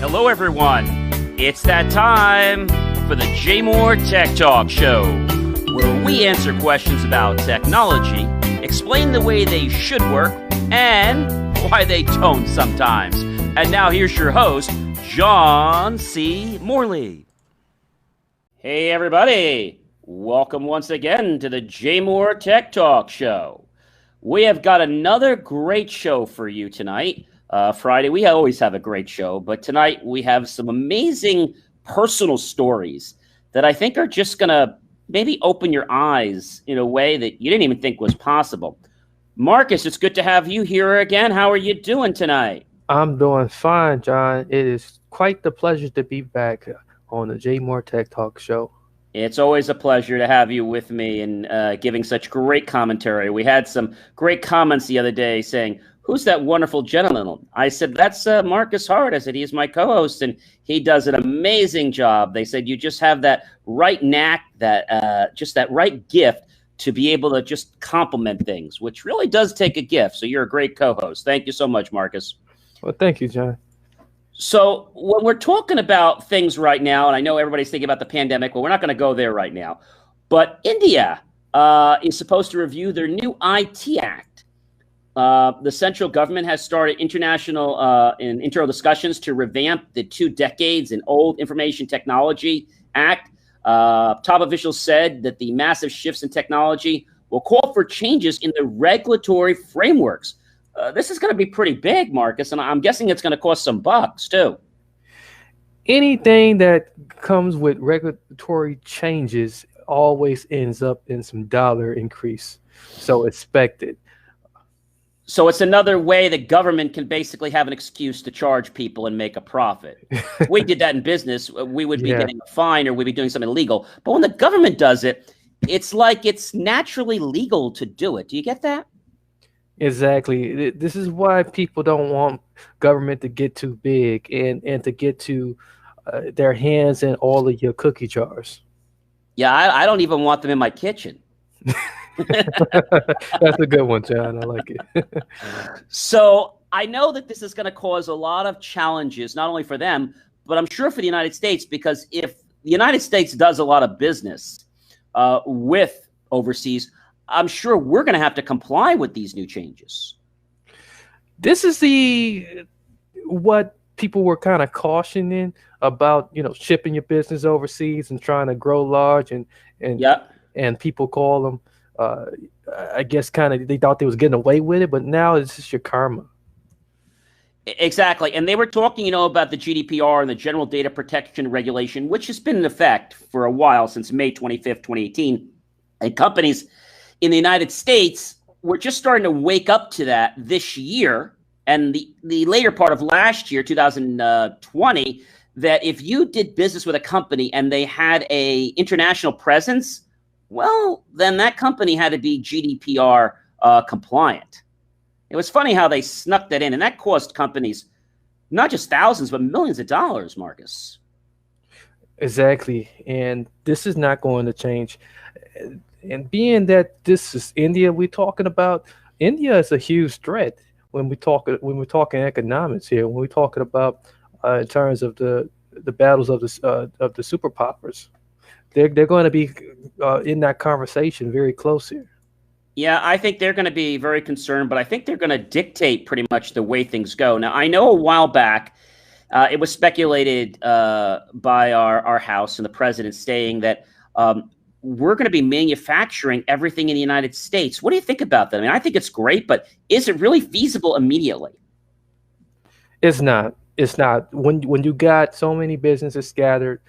Hello, everyone. It's that time for the JMOR Tech Talk show, where we answer questions about technology, explain the way they should work, and why they don't sometimes. And now here's your host, John C. Morley. Hey, everybody. Welcome once again to the JMOR Tech Talk show. We have got another great show for you tonight. Friday, we always have a great show, but tonight we have some amazing personal stories that I think are just going to maybe open your eyes in a way that you didn't even think was possible. Marcus, it's good to have you here again. How are you doing tonight? I'm doing fine, John. It is quite the pleasure to be back on the JMOR Tech Talk show. It's always a pleasure to have you with me and giving such great commentary. We had some great comments the other day saying, "Who's that wonderful gentleman?" I said, "That's Marcus Hart." I said, "He's my co-host, and he does an amazing job." They said, "You just have that right knack, that just that right gift to be able to just compliment things," which really does take a gift. So you're a great co-host. Thank you so much, Marcus. Well, thank you, John. So when we're talking about things right now, and I know everybody's thinking about the pandemic, well, we're not going to go there right now. But India is supposed to review their new IT Act. The central government has started international discussions to revamp the 2 decades and old Information Technology Act. Top officials said that the massive shifts in technology will call for changes in the regulatory frameworks. This is going to be pretty big, Marcus, and I'm guessing it's going to cost some bucks, too. Anything that comes with regulatory changes always ends up in some dollar increase. So expect it. So it's another way the government can basically have an excuse to charge people and make a profit. If we did that in business, we would be getting a fine or we'd be doing something illegal. But when the government does it, it's like it's naturally legal to do it. Do you get that? Exactly. This is why people don't want government to get too big and to get to their hands in all of your cookie jars. Yeah, I don't even want them in my kitchen. That's a good one, John. I like it. So I know that this is going to cause a lot of challenges, not only for them, but I'm sure for the United States, because if the United States does a lot of business with overseas, I'm sure we're going to have to comply with these new changes. This is what people were kind of cautioning about, shipping your business overseas and trying to grow large and people call them, I guess they thought they was getting away with it, but now it's just your karma. Exactly. And they were talking, about the GDPR and the General Data Protection Regulation, which has been in effect for a while, since May 25th, 2018. And companies in the United States were just starting to wake up to that this year and the later part of last year, 2020, that if you did business with a company and they had a international presence, well, then that company had to be GDPR compliant. It was funny how they snuck that in, and that cost companies not just thousands, but millions of dollars, Marcus. Exactly. And this is not going to change. And being that this is India we're talking about, India is a huge threat when we're talking economics here. When we're talking about in terms of the battles of the superpowers, they're going to be in that conversation very close here. Yeah, I think they're going to be very concerned, but I think they're going to dictate pretty much the way things go. Now, I know a while back it was speculated by our House and the president saying that we're going to be manufacturing everything in the United States. What do you think about that? I mean, I think it's great, but is it really feasible immediately? It's not. It's not. When you got so many businesses scattered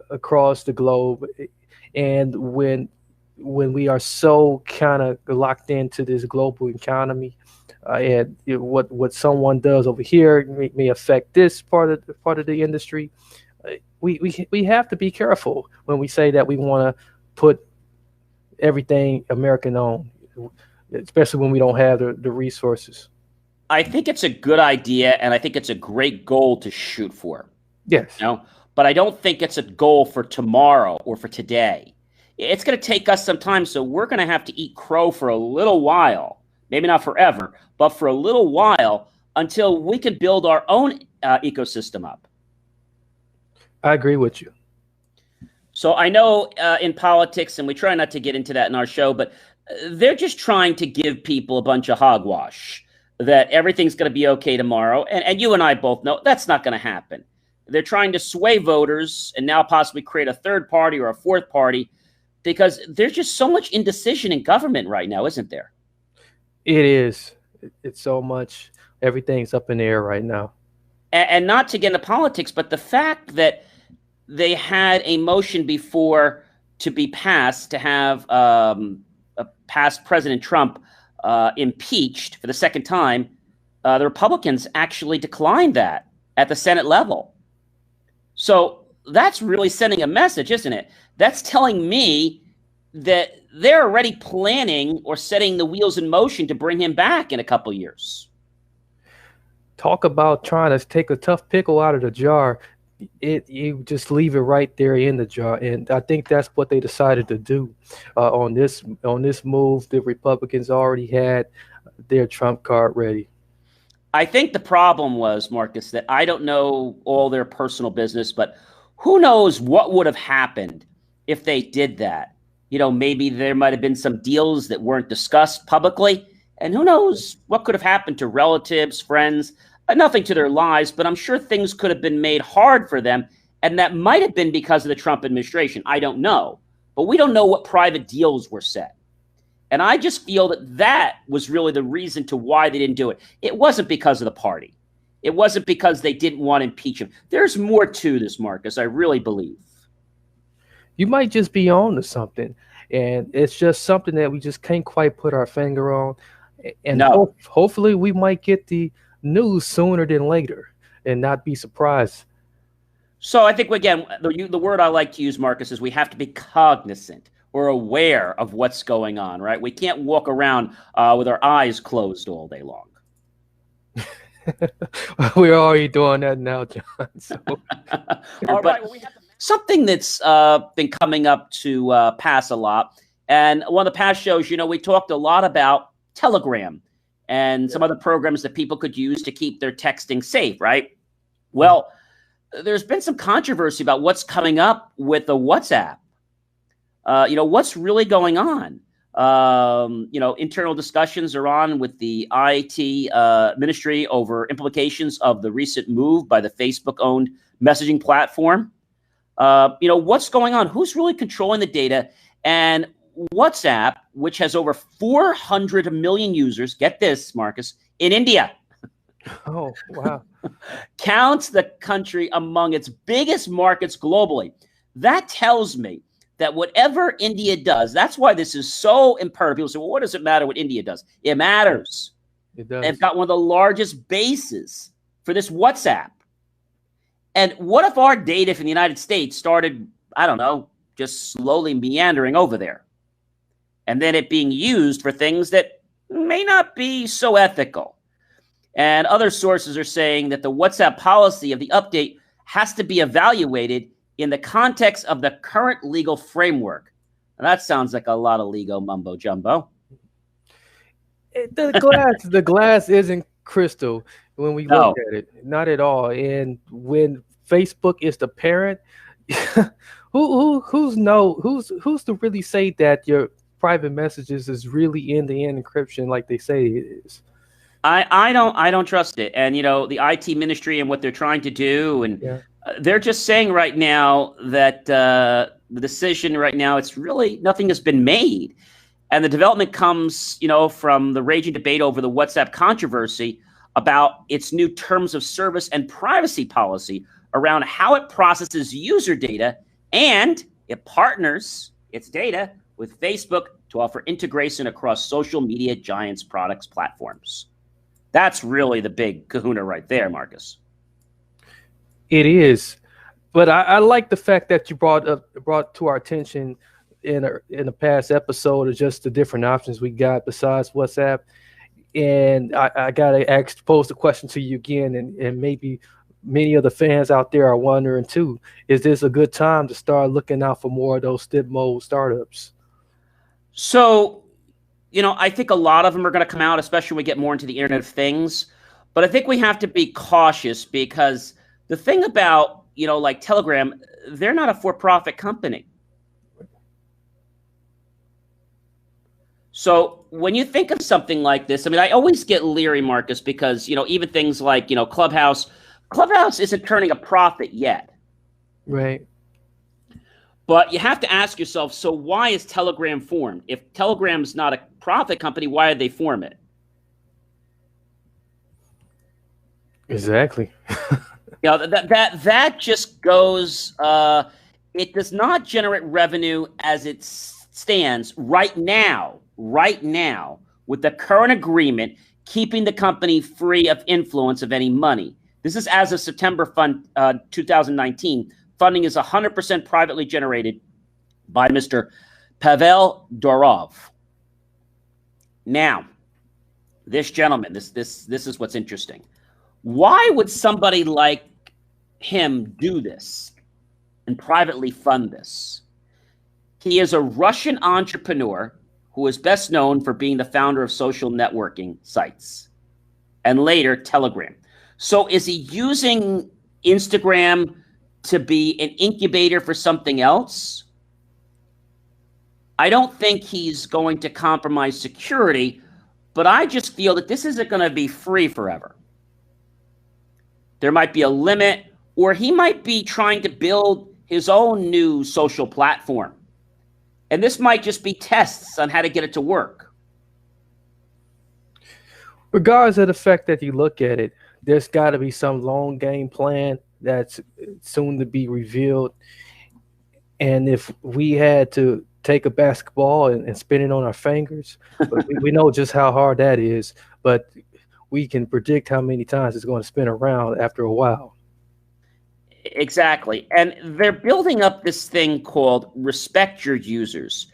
across the globe, and when we are so kind of locked into this global economy, and what someone does over here may affect this part of the industry. We have to be careful when we say that we want to put everything American on, especially when we don't have the resources. I think it's a good idea, and I think it's a great goal to shoot for. Yes. But I don't think it's a goal for tomorrow or for today. It's going to take us some time, so we're going to have to eat crow for a little while, maybe not forever, but for a little while until we can build our own ecosystem up. I agree with you. So I know in politics, and we try not to get into that in our show, but they're just trying to give people a bunch of hogwash that everything's going to be okay tomorrow. And you and I both know that's not going to happen. They're trying to sway voters and now possibly create a third party or a fourth party because there's just so much indecision in government right now, isn't there? It is. It's so much. Everything's up in the air right now. And not to get into politics, but the fact that they had a motion before to be passed to have past President Trump impeached for the second time, the Republicans actually declined that at the Senate level. So that's really sending a message, isn't it? That's telling me that they're already planning or setting the wheels in motion to bring him back in a couple years. Talk about trying to take a tough pickle out of the jar. You just leave it right there in the jar, and I think that's what they decided to do on this move. The Republicans already had their trump card ready. I think the problem was, Marcus, that I don't know all their personal business, but who knows what would have happened if they did that. You know, maybe there might have been some deals that weren't discussed publicly, and who knows what could have happened to relatives, friends. Nothing to their lives, but I'm sure things could have been made hard for them, and that might have been because of the Trump administration. I don't know, but we don't know what private deals were set. And I just feel that that was really the reason to why they didn't do it. It wasn't because of the party. It wasn't because they didn't want to impeach him. There's more to this, Marcus, I really believe. You might just be on to something, and it's just something that we just can't quite put our finger on. And hopefully we might get the news sooner than later and not be surprised. So I think, again, the word I like to use, Marcus, is we have to be cognizant or aware of what's going on, right? We can't walk around with our eyes closed all day long. We're already doing that now, John. So. All right, well, we have something that's been coming up to pass a lot. And one of the past shows, you know, we talked a lot about Telegram and some other programs that people could use to keep their texting safe, right? Well, there's been some controversy about what's coming up with the WhatsApp. You know, what's really going on? You know, internal discussions are on with the IT ministry over implications of the recent move by the Facebook-owned messaging platform. You know, what's going on? Who's really controlling the data? And WhatsApp, which has over 400 million users, get this, Marcus, in India. Oh, wow. Counts the country among its biggest markets globally. That tells me that whatever India does, that's why this is so imperative. People say, well, what does it matter what India does? It matters. It does. They've got one of the largest bases for this WhatsApp. And what if our data from the United States started, I don't know, just slowly meandering over there? And then it being used for things that may not be so ethical. And other sources are saying that the WhatsApp policy of the update has to be evaluated in the context of the current legal framework. Now, that sounds like a lot of legal mumbo jumbo. The glass isn't crystal when we look at it, not at all. And when Facebook is the parent, who's to really say that your private messages is really end-to-end encryption like they say it is? I don't trust it. And you know, the IT ministry and what they're trying to do, and they're just saying right now that the decision right now, it's really nothing has been made. And the development comes, you know, from the raging debate over the WhatsApp controversy about its new terms of service and privacy policy around how it processes user data, and it partners its data with Facebook to offer integration across social media giants' products platforms. That's really the big kahuna right there, Marcus. It is. But I like the fact that you brought to our attention in a past episode of just the different options we got besides WhatsApp. And I got to pose the question to you again, and maybe many of the fans out there are wondering too, is this a good time to start looking out for more of those STIP mode startups? So, you know, I think a lot of them are going to come out, especially when we get more into the Internet of Things. But I think we have to be cautious, because the thing about like Telegram, they're not a for-profit company. So when you think of something like this, I mean, I always get leery, Marcus, because, even things like, Clubhouse isn't turning a profit yet. Right. But you have to ask yourself, so why is Telegram formed? If Telegram's not a profit company, why did they form it? Exactly. That just goes, it does not generate revenue as it stands right now, with the current agreement, keeping the company free of influence of any money. This is as of September 2019. Funding is 100% privately generated by Mr. Pavel Durov. Now, this gentleman, this is what's interesting. Why would somebody like him do this and privately fund this? He is a Russian entrepreneur who is best known for being the founder of social networking sites and later Telegram. So is he using Instagram to be an incubator for something else? I don't think he's going to compromise security, but I just feel that this isn't going to be free forever. There might be a limit, or he might be trying to build his own new social platform. And this might just be tests on how to get it to work. Regardless of the fact that you look at it, there's got to be some long game plan that's soon to be revealed. And if we had to take a basketball and spin it on our fingers, we know just how hard that is, but we can predict how many times it's going to spin around after a while. Exactly. And they're building up this thing called Respect Your Users.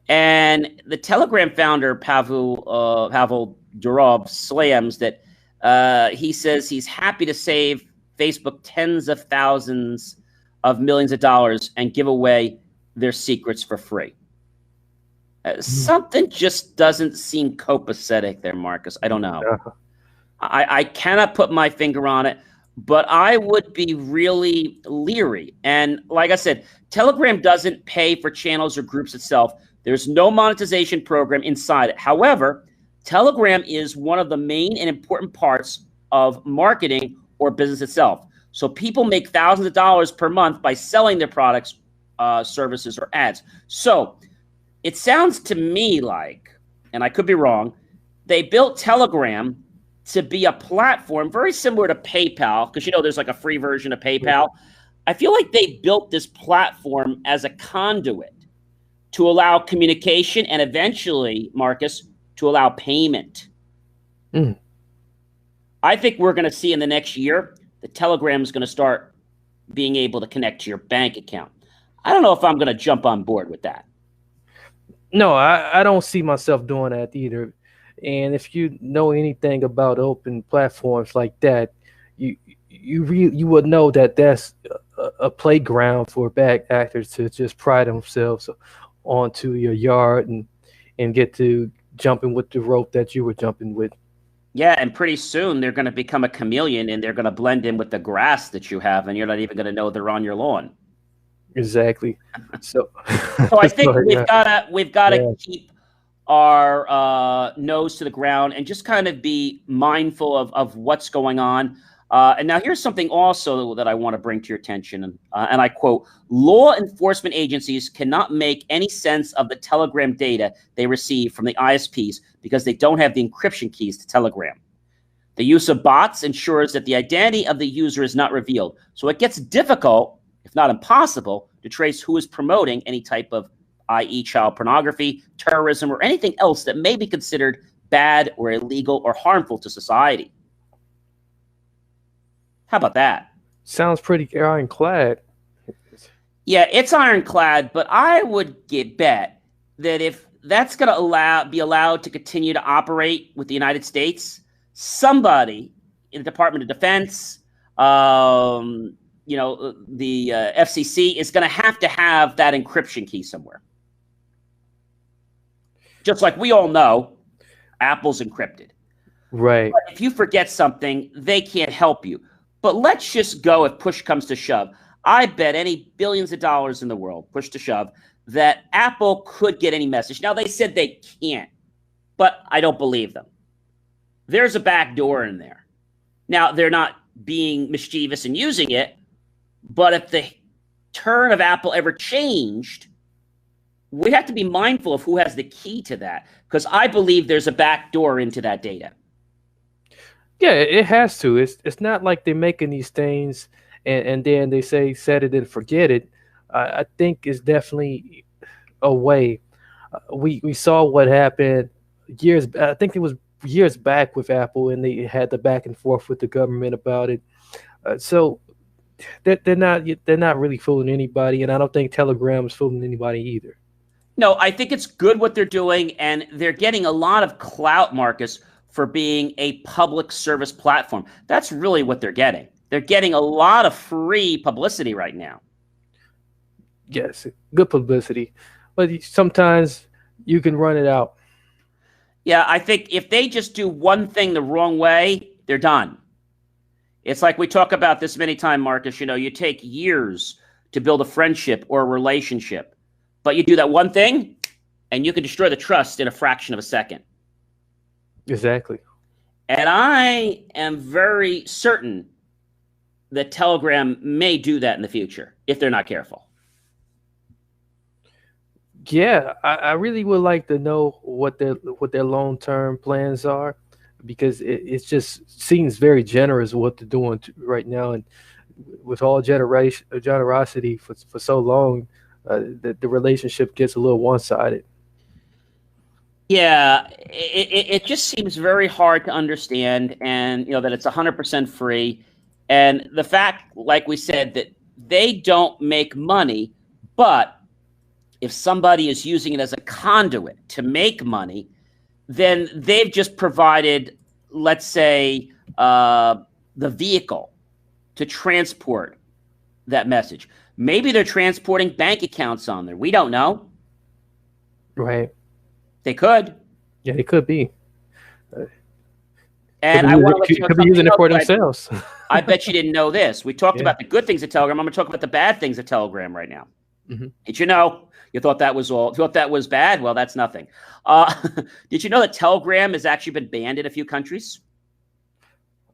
And the Telegram founder, Pavel Durov, slams that he says he's happy to save Facebook tens of thousands of millions of dollars and give away their secrets for free. Something just doesn't seem copacetic there, Marcus. I don't know. I cannot put my finger on it, but I would be really leery. And like I said, Telegram doesn't pay for channels or groups itself. There's no monetization program inside it. However, Telegram is one of the main and important parts of marketing or business itself. So people make thousands of dollars per month by selling their products, services, or ads. So it sounds to me like, and I could be wrong, they built Telegram to be a platform very similar to PayPal, because there's like a free version of PayPal. I feel like they built this platform as a conduit to allow communication and eventually, Marcus, to allow payment. I think we're going to see in the next year that Telegram is going to start being able to connect to your bank account. I don't know if I'm going to jump on board with that. No, I don't see myself doing that either. And if you know anything about open platforms like that, you would know that that's a playground for bad actors to just pride themselves onto your yard and get to jumping with the rope that you were jumping with. Yeah, and pretty soon they're going to become a chameleon and they're going to blend in with the grass that you have, and you're not even going to know they're on your lawn. Exactly. So I think we've gotta keep our nose to the ground and just kind of be mindful of what's going on. And now here's something also that I want to bring to your attention. And I quote, law enforcement agencies cannot make any sense of the Telegram data they receive from the ISPs because they don't have the encryption keys to Telegram. The use of bots ensures that the identity of the user is not revealed. So it gets difficult, if not impossible, to trace who is promoting any type of, i.e. child pornography, terrorism, or anything else that may be considered bad or illegal or harmful to society. How about that? Sounds pretty ironclad. Yeah, it's ironclad, but I would bet that if that's going to be allowed to continue to operate with the United States, somebody in the Department of Defense, the FCC is going to have that encryption key somewhere. Just like we all know, Apple's encrypted. Right. But if you forget something, they can't help you. But let's just go if push comes to shove. I bet any billions of dollars in the world, push to shove, that Apple could get any message. Now, they said they can't, but I don't believe them. There's a back door in there. Now, they're not being mischievous and using it, but if the turn of Apple ever changed, we have to be mindful of who has the key to that, because I believe there's a back door into that data. Yeah, it has to. It's not like they're making these things and then they say set it and forget it. I think it's definitely a way. We saw what happened years. I think it was years back with Apple, and they had the back and forth with the government about it. So they're not really fooling anybody, and I don't think Telegram is fooling anybody either. No, I think it's good what they're doing, and they're getting a lot of clout, Marcus, for being a public service platform. That's really what they're getting. They're getting a lot of free publicity right now. Yes, good publicity, but sometimes you can run it out. Yeah, I think if they just do one thing the wrong way, they're done. It's like we talk about this many times, Marcus. You know, you take years to build a friendship or a relationship, but you do that one thing, and you can destroy the trust in a fraction of a second. Exactly. And I am very certain that Telegram may do that in the future if they're not careful. Yeah, I really would like to know what their long-term plans are, because it just seems very generous what they're doing right now, and with all generosity for so long, the relationship gets a little one-sided. Yeah, it just seems very hard to understand, and you know that it's 100% free, and the fact, like we said, that they don't make money, but if somebody is using it as a conduit to make money, then they've just provided, let's say, the vehicle to transport that message. Maybe they're transporting bank accounts on there. We don't know. Right. They could. Yeah, they could be. And I want to let you know could be using it for themselves. I bet you didn't know this. We talked about the good things of Telegram. I'm going to talk about the bad things of Telegram right now. Mm-hmm. Did you know? You thought that was all? Thought that was bad? Well, that's nothing. Did you know that Telegram has actually been banned in a few countries?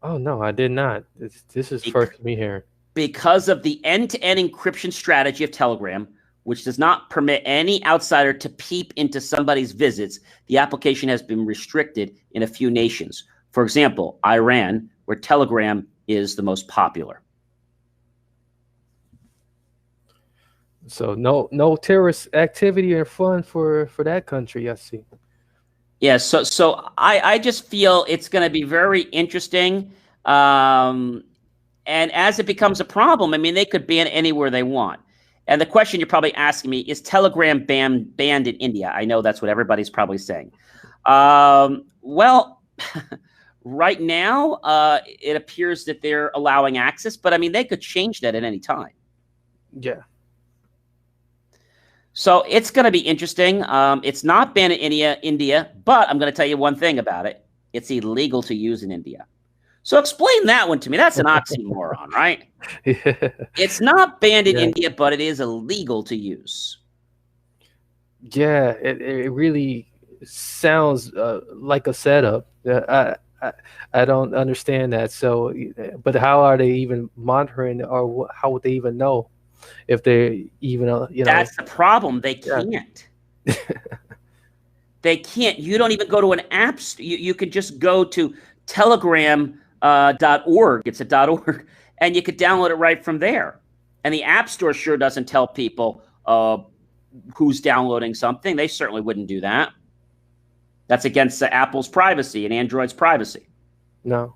Oh no, I did not. This is first for me here. Because of the end-to-end encryption strategy of Telegram, which does not permit any outsider to peep into somebody's visits, the application has been restricted in a few nations. For example, Iran, where Telegram is the most popular. So no terrorist activity or fun for that country, I see. Yeah, so I just feel it's going to be very interesting. And as it becomes a problem, I mean, they could ban anywhere they want. And the question you're probably asking me, is Telegram banned in India? I know that's what everybody's probably saying. Well, right now, it appears that they're allowing access, but I mean, they could change that at any time. Yeah. So it's going to be interesting. It's not banned in India, but I'm going to tell you one thing about it. It's illegal to use in India. So explain that one to me. That's an oxymoron, right? Yeah. It's not banned in India, but it is illegal to use. Yeah, it really sounds like a setup. I don't understand that. So, but how are they even monitoring, or how would they even know if they even, That's the problem. They can't. They can't. You don't even go to an app. You could just go to telegram.org. It's a .org, and you could download it right from there. And the App Store sure doesn't tell people who's downloading something. They certainly wouldn't do that. That's against Apple's privacy and Android's privacy. No.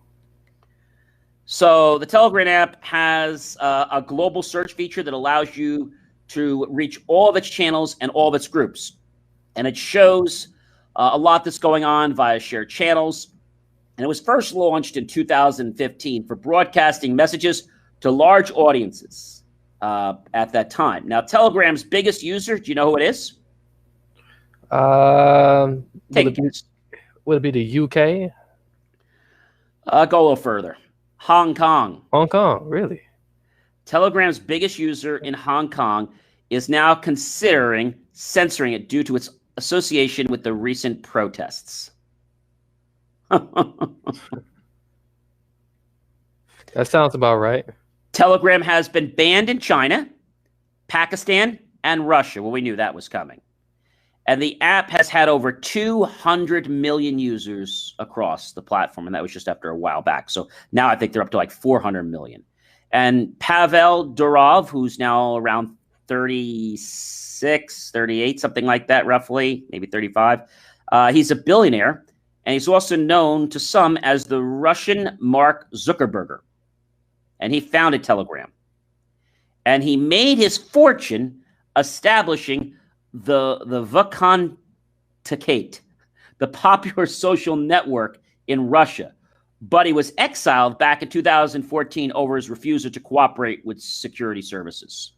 So the Telegram app has a global search feature that allows you to reach all of its channels and all of its groups. And it shows a lot that's going on via shared channels. And it was first launched in 2015 for broadcasting messages to large audiences at that time. Now, Telegram's biggest user, do you know who it is? Take a guess. Would it be the UK? Go a little further. Hong Kong. Hong Kong, really? Telegram's biggest user in Hong Kong is now considering censoring it due to its association with the recent protests. That sounds about right. Telegram has been banned in China, Pakistan, and Russia. Well, we knew that was coming. And the app has had over 200 million users across the platform, and that was just after a while back. So now I think they're up to like 400 million. And Pavel Durov, who's now around 36, 38, something like that, roughly, maybe 35, he's a billionaire, and he's also known to some as the Russian Mark Zuckerberg. And he founded Telegram. And he made his fortune establishing the Vkontakte, the popular social network in Russia. But he was exiled back in 2014 over his refusal to cooperate with security services.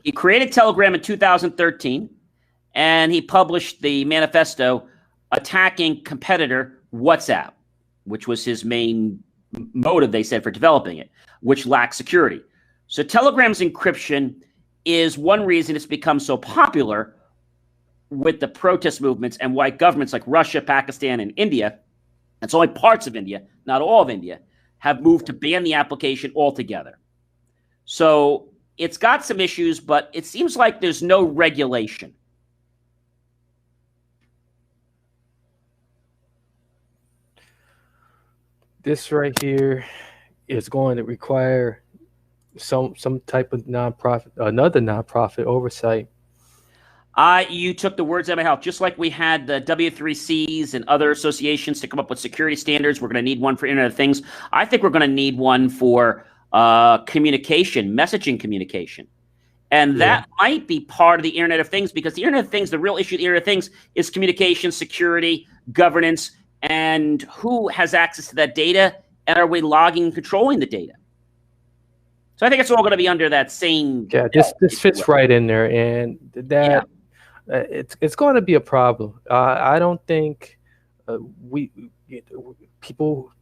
He created Telegram in 2013, and he published the manifesto attacking competitor WhatsApp, which was his main motive, they said, for developing it, which lacked security. So Telegram's encryption is one reason it's become so popular with the protest movements and why governments like Russia, Pakistan, and India, it's only parts of India, not all of India, have moved to ban the application altogether. So it's got some issues, but it seems like there's no regulation. This right here is going to require some type of another nonprofit oversight. You took the words out of my mouth. Just like we had the W3Cs and other associations to come up with security standards, we're going to need one for Internet of Things. I think we're going to need one for communication, messaging communication. And that might be part of the Internet of Things, because the Internet of Things, the real issue of the Internet of Things is communication, security, governance, and who has access to that data, and are we logging and controlling the data? So I think it's all going to be under that same. Yeah, this fits right in there, and that it's going to be a problem. I don't think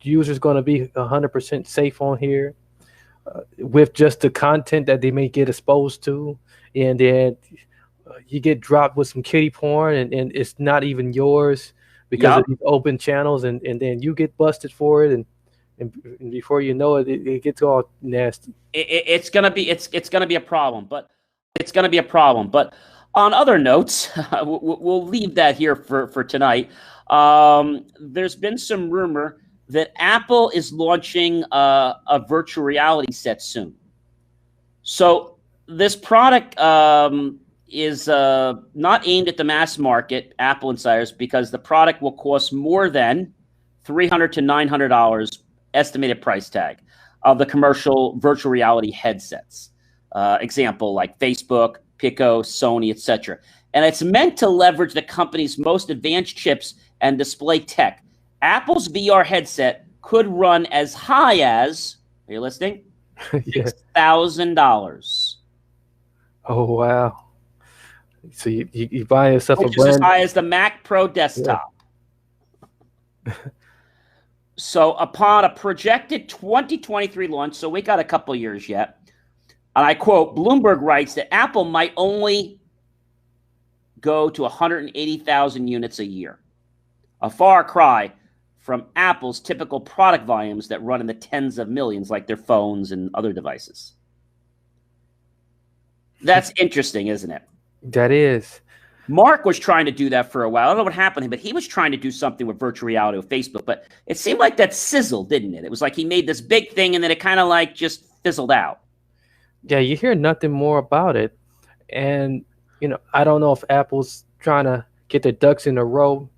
users going to be 100% safe on here with just the content that they may get exposed to, and then you get dropped with some kiddie porn, and it's not even yours because of these open channels, and then you get busted for it, and before you know it, it gets all nasty. It's gonna be a problem, but it's gonna be a problem. But on other notes, we'll leave that here for tonight. There's been some rumor that Apple is launching a virtual reality set soon. So this product is not aimed at the mass market, Apple insiders, because the product will cost more than $300 to $900 estimated price tag of the commercial virtual reality headsets. Example like Facebook, Pico, Sony, etc. And it's meant to leverage the company's most advanced chips and display tech. Apple's VR headset could run as high as, are you listening? $6,000. Oh, wow. So you buy yourself a brand, as high as the Mac Pro desktop. Yeah. So upon a projected 2023 launch, so we got a couple years yet, and I quote, Bloomberg writes that Apple might only go to 180,000 units a year, a far cry from Apple's typical product volumes that run in the tens of millions, like their phones and other devices. That's interesting, isn't it? That is. Mark was trying to do that for a while. I don't know what happened to him, but he was trying to do something with virtual reality with Facebook, but it seemed like that sizzled, didn't it? It was like he made this big thing and then it kind of like just fizzled out. Yeah, you hear nothing more about it. And, I don't know if Apple's trying to get their ducks in a row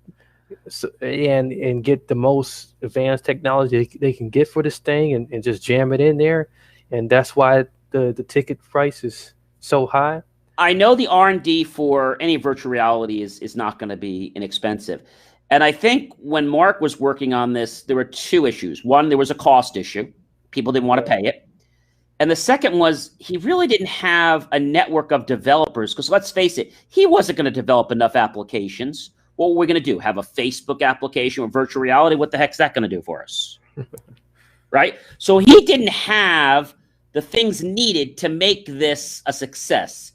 and get the most advanced technology they can get for this thing and just jam it in there. And that's why the ticket price is so high. I know the R&D for any virtual reality is not going to be inexpensive. And I think when Mark was working on this, there were two issues. One, there was a cost issue. People didn't want to pay it. And the second was he really didn't have a network of developers, because let's face it, he wasn't going to develop enough applications. What were we going to do? Have a Facebook application with virtual reality? What the heck's that going to do for us? right? So he didn't have the things needed to make this a success.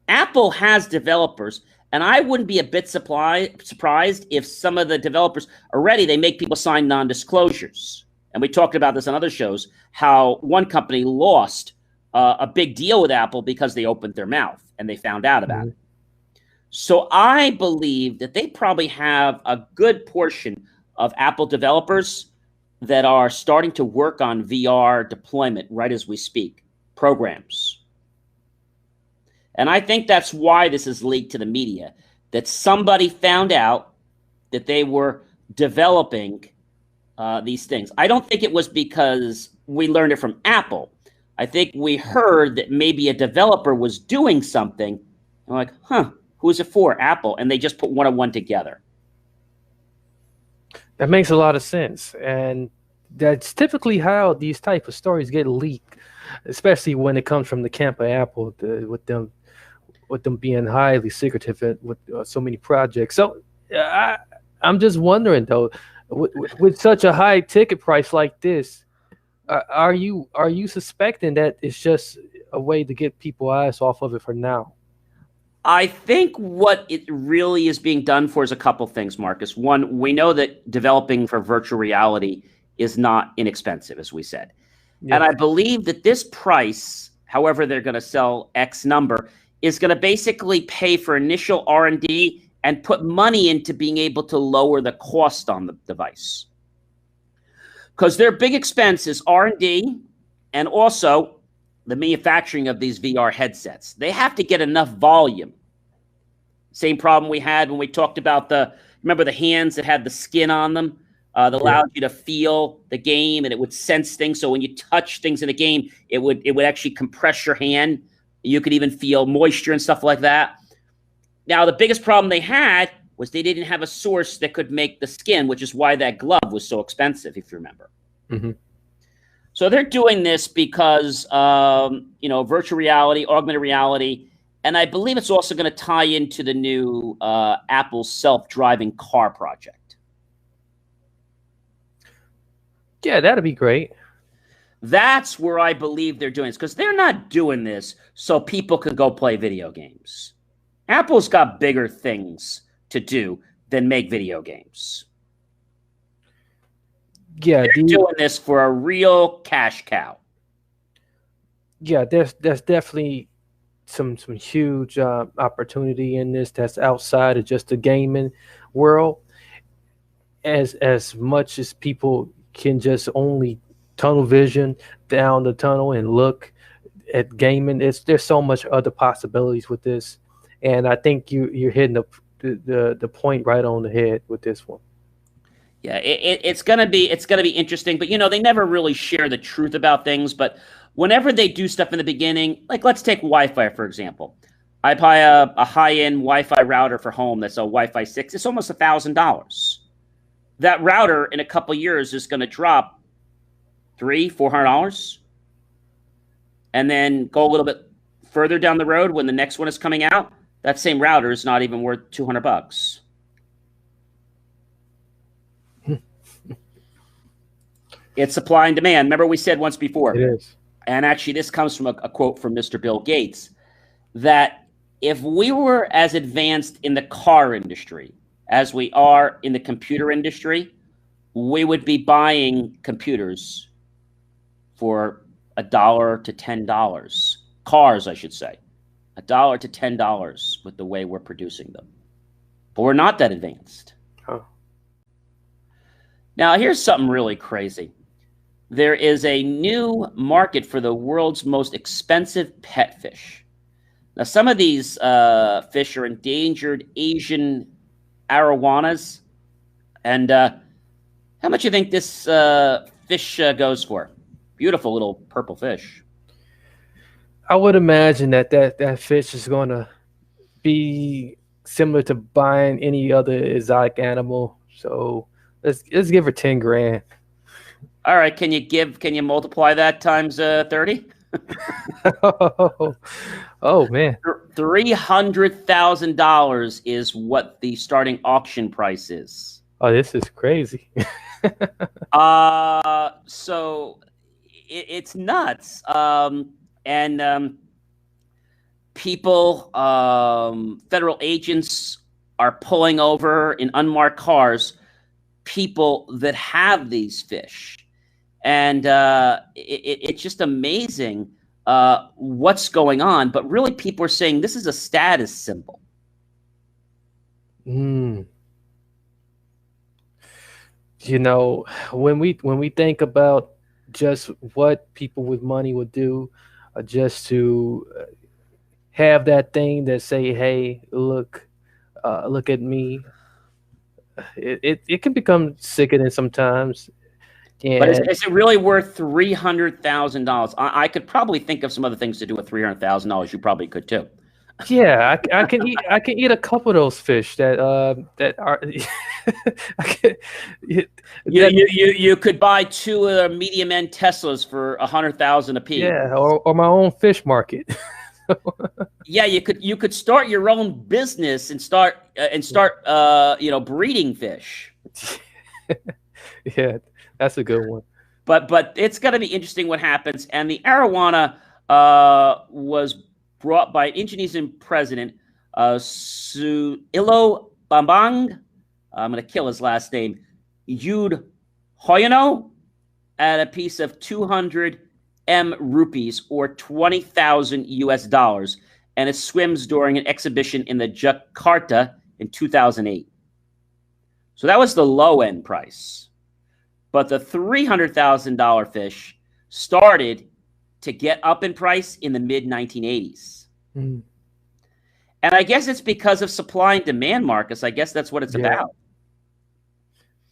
Apple has developers, and I wouldn't be a bit surprised if some of the developers already, they make people sign non-disclosures. And we talked about this on other shows, how one company lost a big deal with Apple because they opened their mouth and they found out about it. So I believe that they probably have a good portion of Apple developers that are starting to work on VR deployment right as we speak, programs. And I think that's why this is leaked to the media, that somebody found out that they were developing these things. I don't think it was because we learned it from Apple. I think we heard that maybe a developer was doing something. And we're like, huh, who's it for? Apple. And they just put one and one together. That makes a lot of sense. And that's typically how these type of stories get leaked, especially when it comes from the camp of Apple, with them being highly secretive with so many projects. So I'm just wondering, though, with such a high ticket price like this, are you suspecting that it's just a way to get people eyes off of it for now? I think what it really is being done for is a couple things, Marcus. One, we know that developing for virtual reality is not inexpensive, as we said. Yes. And I believe that this price, however they're going to sell X number, is going to basically pay for initial R&D and put money into being able to lower the cost on the device. Because their big expense is R&D and also the manufacturing of these VR headsets. They have to get enough volume. Same problem we had when we talked about remember the hands that had the skin on them that allowed you to feel the game and it would sense things. So when you touch things in the game, it would actually compress your hand. You could even feel moisture and stuff like that. Now, the biggest problem they had was they didn't have a source that could make the skin, which is why that glove was so expensive, if you remember. Mm-hmm. So they're doing this because, virtual reality, augmented reality, and I believe it's also going to tie into the new Apple self-driving car project. Yeah, that'd be great. That's where I believe they're doing this, because they're not doing this so people can go play video games. Apple's got bigger things to do than make video games. Yeah, they're doing this for a real cash cow. Yeah, there's definitely some huge opportunity in this that's outside of just the gaming world. As much as people can just only tunnel vision down the tunnel and look at gaming, there's so much other possibilities with this, and I think you're hitting the point right on the head with this one. Yeah, it's gonna be interesting, but they never really share the truth about things. But whenever they do stuff in the beginning, like let's take Wi-Fi for example, I buy a high-end Wi-Fi router for home that's a Wi-Fi 6. It's almost $1,000. That router in a couple of years is going to drop $300-$400, and then go a little bit further down the road when the next one is coming out. That same router is not even worth $200. It's supply and demand. Remember we said once before. It is. And actually this comes from a quote from Mr. Bill Gates, that if we were as advanced in the car industry as we are in the computer industry, we would be buying computers for $1 to $10. Cars, I should say. $1 to $10 with the way we're producing them. But we're not that advanced. Huh. Now, here's something really crazy. There is a new market for the world's most expensive pet fish. Now, some of these fish are endangered Asian arowanas. And how much do you think this fish goes for? Beautiful little purple fish. I would imagine that fish is going to be similar to buying any other exotic animal. So let's give her 10 grand. All right. Can you multiply that times 30? Oh man. $300,000 is what the starting auction price is. Oh, this is crazy. So it's nuts. And people, federal agents are pulling over in unmarked cars people that have these fish. And it's just amazing what's going on. But really, people are saying this is a status symbol. You know, when we think about just what people with money would do, just to have that thing that say, "Hey, look at me." It can become sickening sometimes. But And is it really worth $300,000? I could probably think of some other things to do with $300,000. You probably could too. yeah, I can eat a couple of those fish that are. I can, You could buy two medium end Teslas for $100,000 a piece. yeah, or my own fish market. Yeah, you could start your own business and start breeding fish. Yeah, that's a good one. But it's going to be interesting what happens. And the arowana was brought by Indonesian President Susilo Bambang. I'm going to kill his last name. Yud Hoyono at a piece of 200 rupees or 20,000 US dollars. And it swims during an exhibition in the Jakarta in 2008. So that was the low end price. But the $300,000 fish started to get up in price in the mid-1980s. And I guess it's because of supply and demand, Marcus. I guess that's what it's about.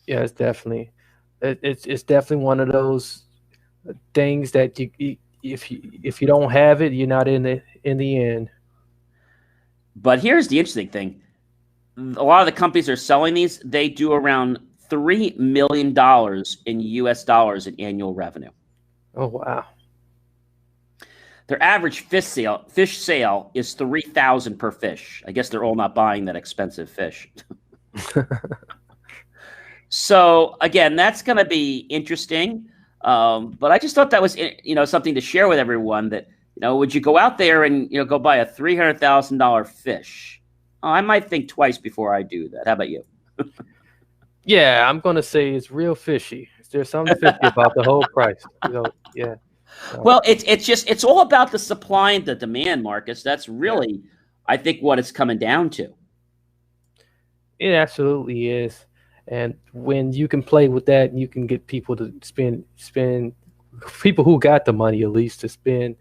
Yeah, it's definitely one of those things that if you don't have it, you're not in the end. But here's the interesting thing. A lot of the companies that are selling these, they do around $3 million in US dollars in annual revenue. Oh, wow. Their average fish sale is $3,000 per fish. I guess they're all not buying that expensive fish. So again, that's going to be interesting. But I just thought that was something to share with everyone. That would you go out there and go buy a $300,000 fish? Oh, I might think twice before I do that. How about you? Yeah, I'm gonna say it's real fishy. There's something fishy about the whole price. Yeah. Well, it's all about the supply and the demand, Marcus. That's really, I think, what it's coming down to. It absolutely is. And when you can play with that, you can get people to spend people who got the money at least to spend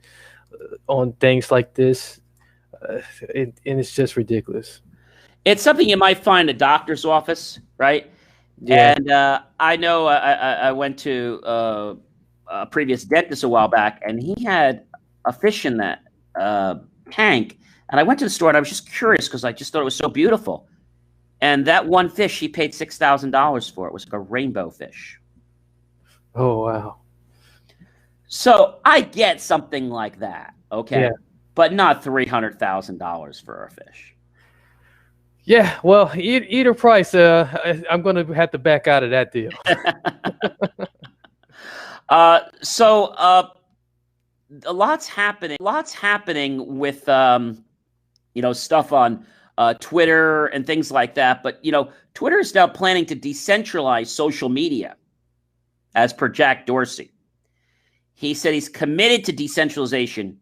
on things like this, and it's just ridiculous. It's something you might find in a doctor's office, right? Yeah. And I know I went to a previous dentist a while back, and he had a fish in that tank. And I went to the store, and I was just curious because I just thought it was so beautiful. And that one fish, he paid $6,000 for. It was like a rainbow fish. Oh, wow. So I get something like that, okay? Yeah. But not $300,000 for a fish. Yeah, well, either price, I'm going to have to back out of that deal. So a lot's happening. Lots happening with stuff on Twitter and things like that. But Twitter is now planning to decentralize social media, as per Jack Dorsey. He said he's committed to decentralization,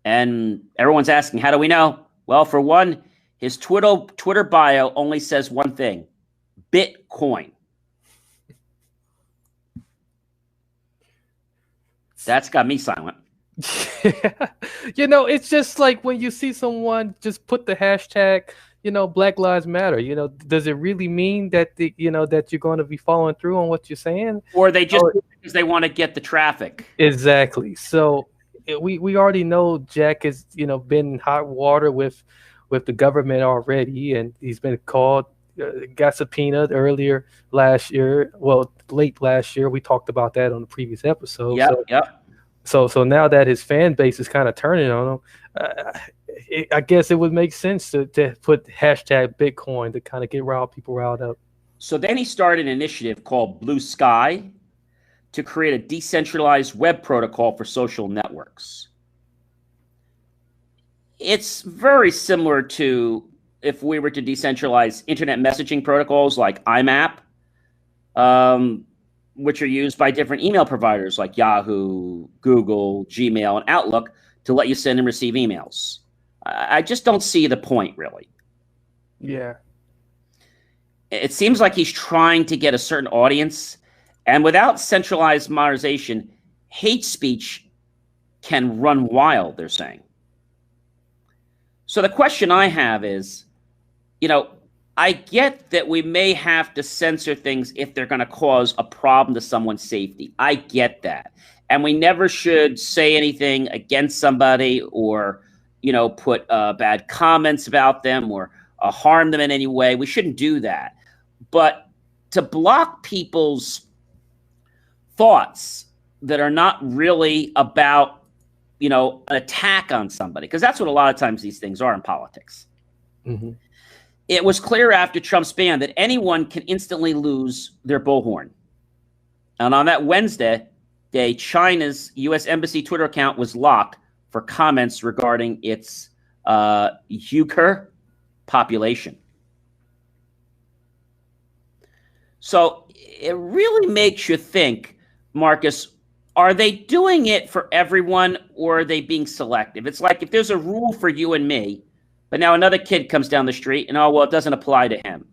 and everyone's asking, how do we know? Well, for one, his Twitter bio only says one thing: Bitcoin. That's got me silent. It's just like when you see someone just put the hashtag, Black Lives Matter. Does it really mean that that you're going to be following through on what you're saying? Or they just because they want to get the traffic. Exactly. So we already know Jack has been in hot water with the government already, and he's been got subpoenaed earlier last year. Well, late last year. We talked about that on the previous episode. Yep. So now that his fan base is kind of turning on him, I guess it would make sense to put hashtag Bitcoin to kind of get people riled up. So then he started an initiative called Blue Sky to create a decentralized web protocol for social networks. It's very similar to if we were to decentralize internet messaging protocols like IMAP, which are used by different email providers like Yahoo, Google, Gmail, and Outlook to let you send and receive emails. I just don't see the point, really. Yeah. It seems like he's trying to get a certain audience, and without centralized modernization, hate speech can run wild, they're saying. So the question I have is, I get that we may have to censor things if they're going to cause a problem to someone's safety. I get that. And we never should say anything against somebody or, put bad comments about them or harm them in any way. We shouldn't do that. But to block people's thoughts that are not really about, an attack on somebody, because that's what a lot of times these things are in politics. Mm-hmm. It was clear after Trump's ban that anyone can instantly lose their bullhorn. And on that Wednesday, China's U.S. Embassy Twitter account was locked for comments regarding its Uyghur population. So it really makes you think, Marcus, are they doing it for everyone or are they being selective? It's like if there's a rule for you and me, but now another kid comes down the street and, it doesn't apply to him.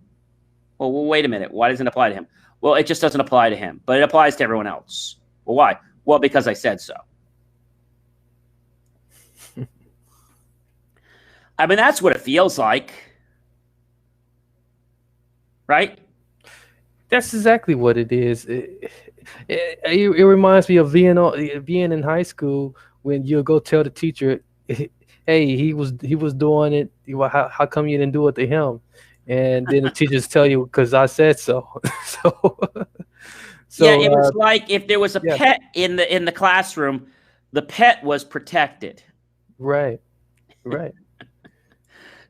Well, wait a minute. Why doesn't it apply to him? Well, it just doesn't apply to him, but it applies to everyone else. Well, why? Well, because I said so. I mean, that's what it feels like. Right? That's exactly what it is. It reminds me of being in high school when you go tell the teacher, hey, he was doing it. How come you didn't do it to him? And then the teachers tell you, because I said so. so yeah, it was like if there was a pet in the classroom, the pet was protected. Right.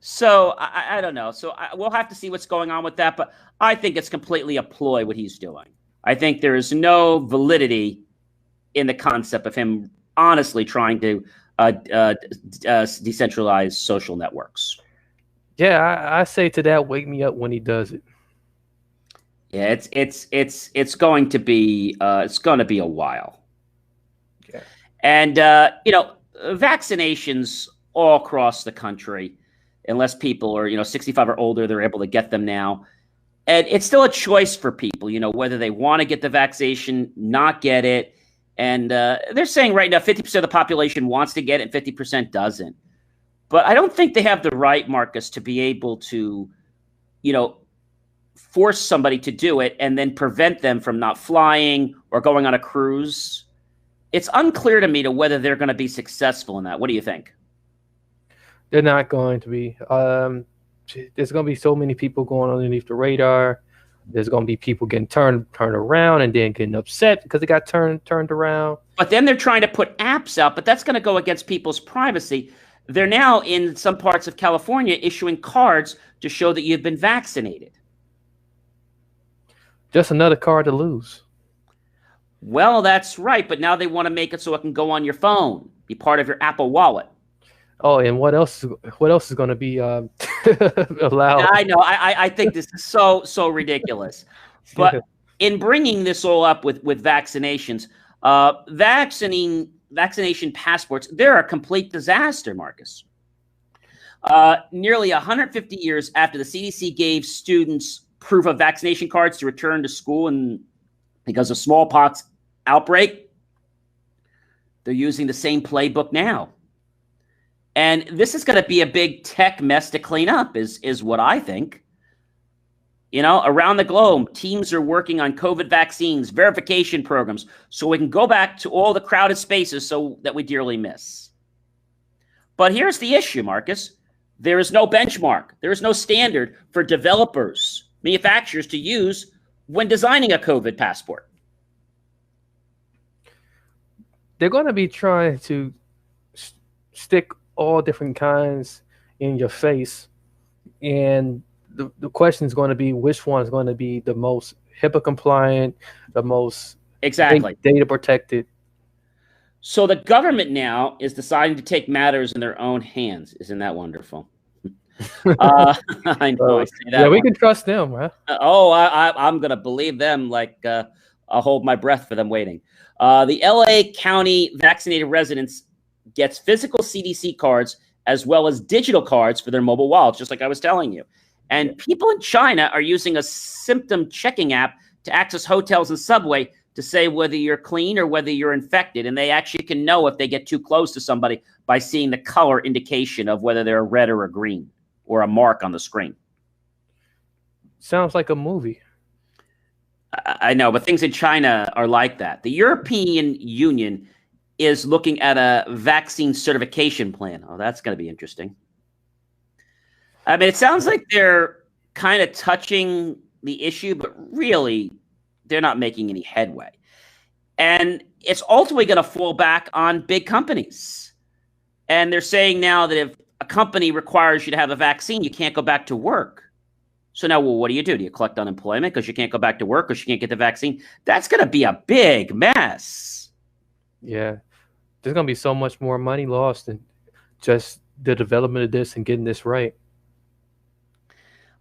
So I don't know. So we'll have to see what's going on with that. But I think it's completely a ploy what he's doing. I think there is no validity in the concept of him honestly trying to decentralize social networks. Yeah, I say to that, wake me up when he does it. Yeah, it's going to be a while. Okay. And vaccinations all across the country, unless people are 65 or older, they're able to get them now. And it's still a choice for people, whether they want to get the vaccination, not get it. And they're saying right now 50% of the population wants to get it and 50% doesn't. But I don't think they have the right, Marcus, to be able to, force somebody to do it and then prevent them from not flying or going on a cruise. It's unclear to me to whether they're going to be successful in that. What do you think? They're not going to be. There's going to be so many people going underneath the radar. There's going to be people getting turned around and then getting upset because they got turned around. But then they're trying to put apps out, but that's going to go against people's privacy. They're now in some parts of California issuing cards to show that you've been vaccinated. Just another card to lose. Well, that's right. But now they want to make it so it can go on your phone, be part of your Apple Wallet. Oh, and what else is going to be allowed? I know. I think this is so ridiculous. But in bringing this all up with vaccinations, vaccination passports, they're a complete disaster, Marcus. Nearly 150 years after the CDC gave students proof of vaccination cards to return to school and because of smallpox outbreak, they're using the same playbook now. And this is going to be a big tech mess to clean up, is what I think. Around the globe, teams are working on COVID vaccines, verification programs, so we can go back to all the crowded spaces so that we dearly miss. But here's the issue, Marcus. There is no benchmark. There is no standard for developers, manufacturers to use when designing a COVID passport. They're going to be trying to stick all different kinds in your face, and the question is going to be which one is going to be the most HIPAA compliant, the most Exactly. Data protected. So the government now is deciding to take matters in their own hands. Isn't that wonderful? I know I say Yeah, that we one. can trust them, huh? I'm going to believe them like I'll hold my breath for them waiting. The LA County vaccinated residents gets physical CDC cards as well as digital cards for their mobile wallets, just like I was telling you. And people in China are using a symptom checking app to access hotels and subway to say whether you're clean or whether you're infected. And they actually can know if they get too close to somebody by seeing the color indication of whether they're a red or a green or a mark on the screen. Sounds like a movie. I know, but things in China are like that. The European Union is looking at a vaccine certification plan. Oh, that's going to be interesting. I mean, it sounds like they're kind of touching the issue, but really, they're not making any headway. And it's ultimately going to fall back on big companies. And they're saying now that if a company requires you to have a vaccine, you can't go back to work. So now, well, what do? Do you collect unemployment because you can't go back to work because you can't get the vaccine? That's going to be a big mess. Yeah. There's going to be so much more money lost in just the development of this and getting this right.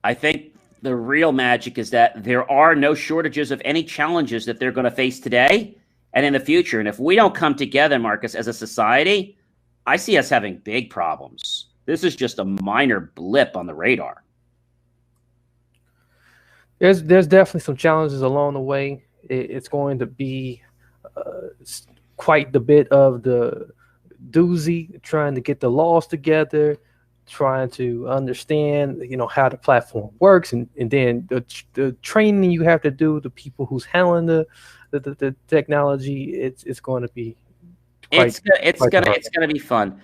I think the real magic is that there are no shortages of any challenges that they're going to face today and in the future. And if we don't come together, Marcus, as a society, I see us having big problems. This is just a minor blip on the radar. There's definitely some challenges along the way. It's going to be quite the bit of the doozy, trying to get the laws together, trying to understand, how the platform works, and then the training you have to do, the people who's handling the technology. It's going to be it's gonna be fun.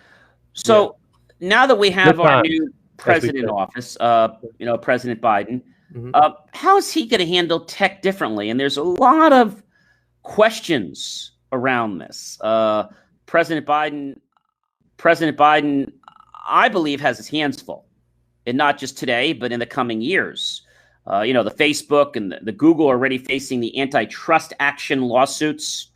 So now that we have our new president in office, President Biden. How is he going to handle tech differently? And there's a lot of questions around this. President Biden, I believe, has his hands full, and not just today, but in the coming years. The Facebook and the Google are already facing the antitrust action lawsuits.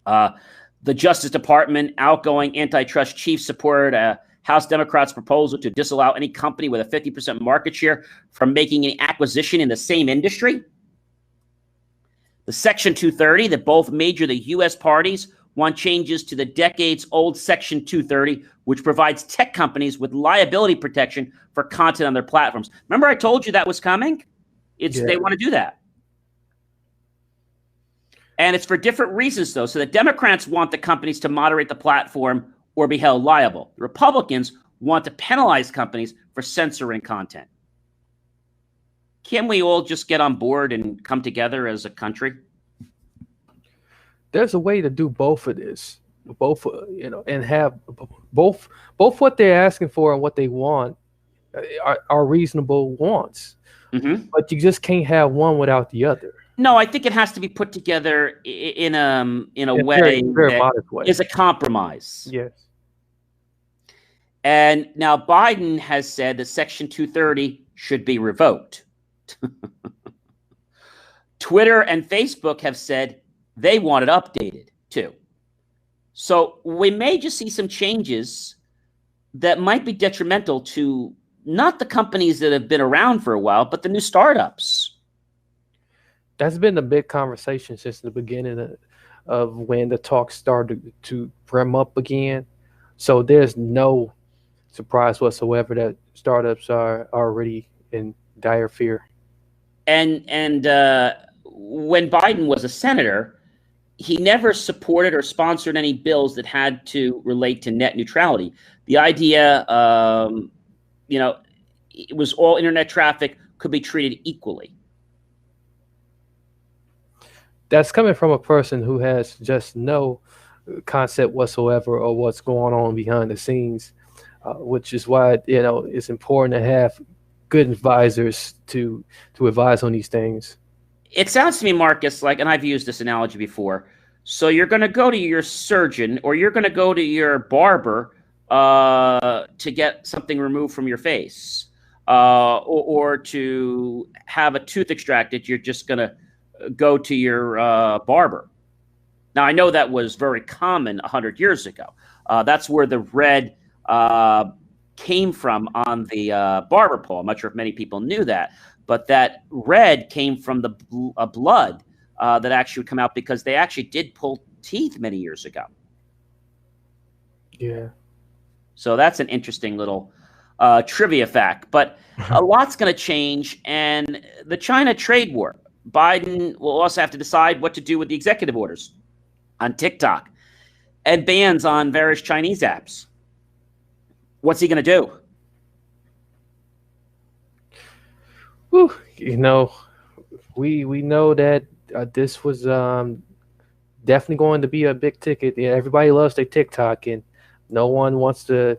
The Justice Department outgoing antitrust chief supported House Democrats' proposal to disallow any company with a 50% market share from making an acquisition in the same industry. The Section 230 that both major the U.S. parties want changes to the decades-old Section 230, which provides tech companies with liability protection for content on their platforms. Remember I told you that was coming? They want to do that. And it's for different reasons, though. So the Democrats want the companies to moderate the platform or be held liable. The Republicans want to penalize companies for censoring content. Can we all just get on board and come together as a country? There's a way to do both of this, and have both what they're asking for and what they want are reasonable wants. Mm-hmm. But you just can't have one without the other. No, I think it has to be put together in a way very modest way. Is a compromise. Yes. And now Biden has said that Section 230 should be revoked. Twitter and Facebook have said they want it updated too. So we may just see some changes that might be detrimental to not the companies that have been around for a while, but the new startups. That's been a big conversation since the beginning of when the talk started to brim up again. So there's no surprise whatsoever that startups are already in dire fear. And when Biden was a senator, he never supported or sponsored any bills that had to relate to net neutrality. The idea, it was all internet traffic could be treated equally. That's coming from a person who has just no concept whatsoever of what's going on behind the scenes, which is why it's important to have good advisors to advise on these things. It sounds to me, Marcus, and I've used this analogy before. So you're going to go to your surgeon or you're going to go to your barber to get something removed from your face, or to have a tooth extracted. You're just going to go to your barber. Now, I know that was very common 100 years ago. That's where the red came from on the barber pole. I'm not sure if many people knew that, but that red came from the blood that actually would come out because they actually did pull teeth many years ago. Yeah. So that's an interesting little trivia fact. But a lot's going to change, and the China trade war, Biden will also have to decide what to do with the executive orders on TikTok and bans on various Chinese apps. What's he going to do? Whew, you know, we know that this was definitely going to be a big ticket. Yeah, everybody loves their TikTok, and no one wants to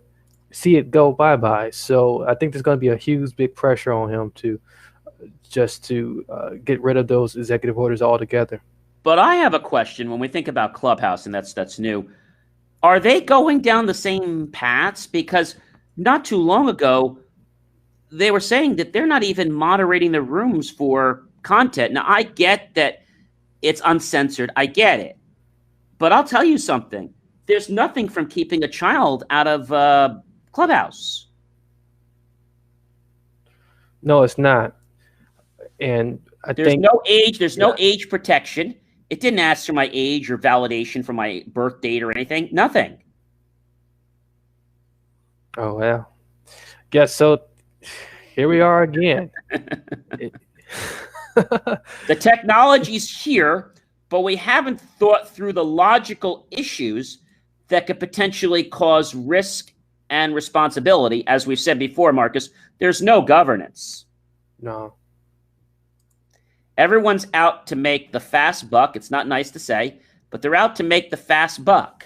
see it go bye-bye. So I think there's going to be a huge, big pressure on him to get rid of those executive orders altogether. But I have a question when we think about Clubhouse, and that's new. Are they going down the same paths? Because not too long ago, they were saying that they're not even moderating the rooms for content. Now, I get that it's uncensored. I get it. But I'll tell you something. There's nothing from keeping a child out of Clubhouse. No, it's not. And There's no age. There's no age protection. It didn't ask for my age or validation for my birth date or anything. Nothing. Oh, well. Guess so. Here we are again. The technology's here, but we haven't thought through the logical issues that could potentially cause risk and responsibility. As we've said before, Marcus, there's no governance. No. Everyone's out to make the fast buck. It's not nice to say, but they're out to make the fast buck.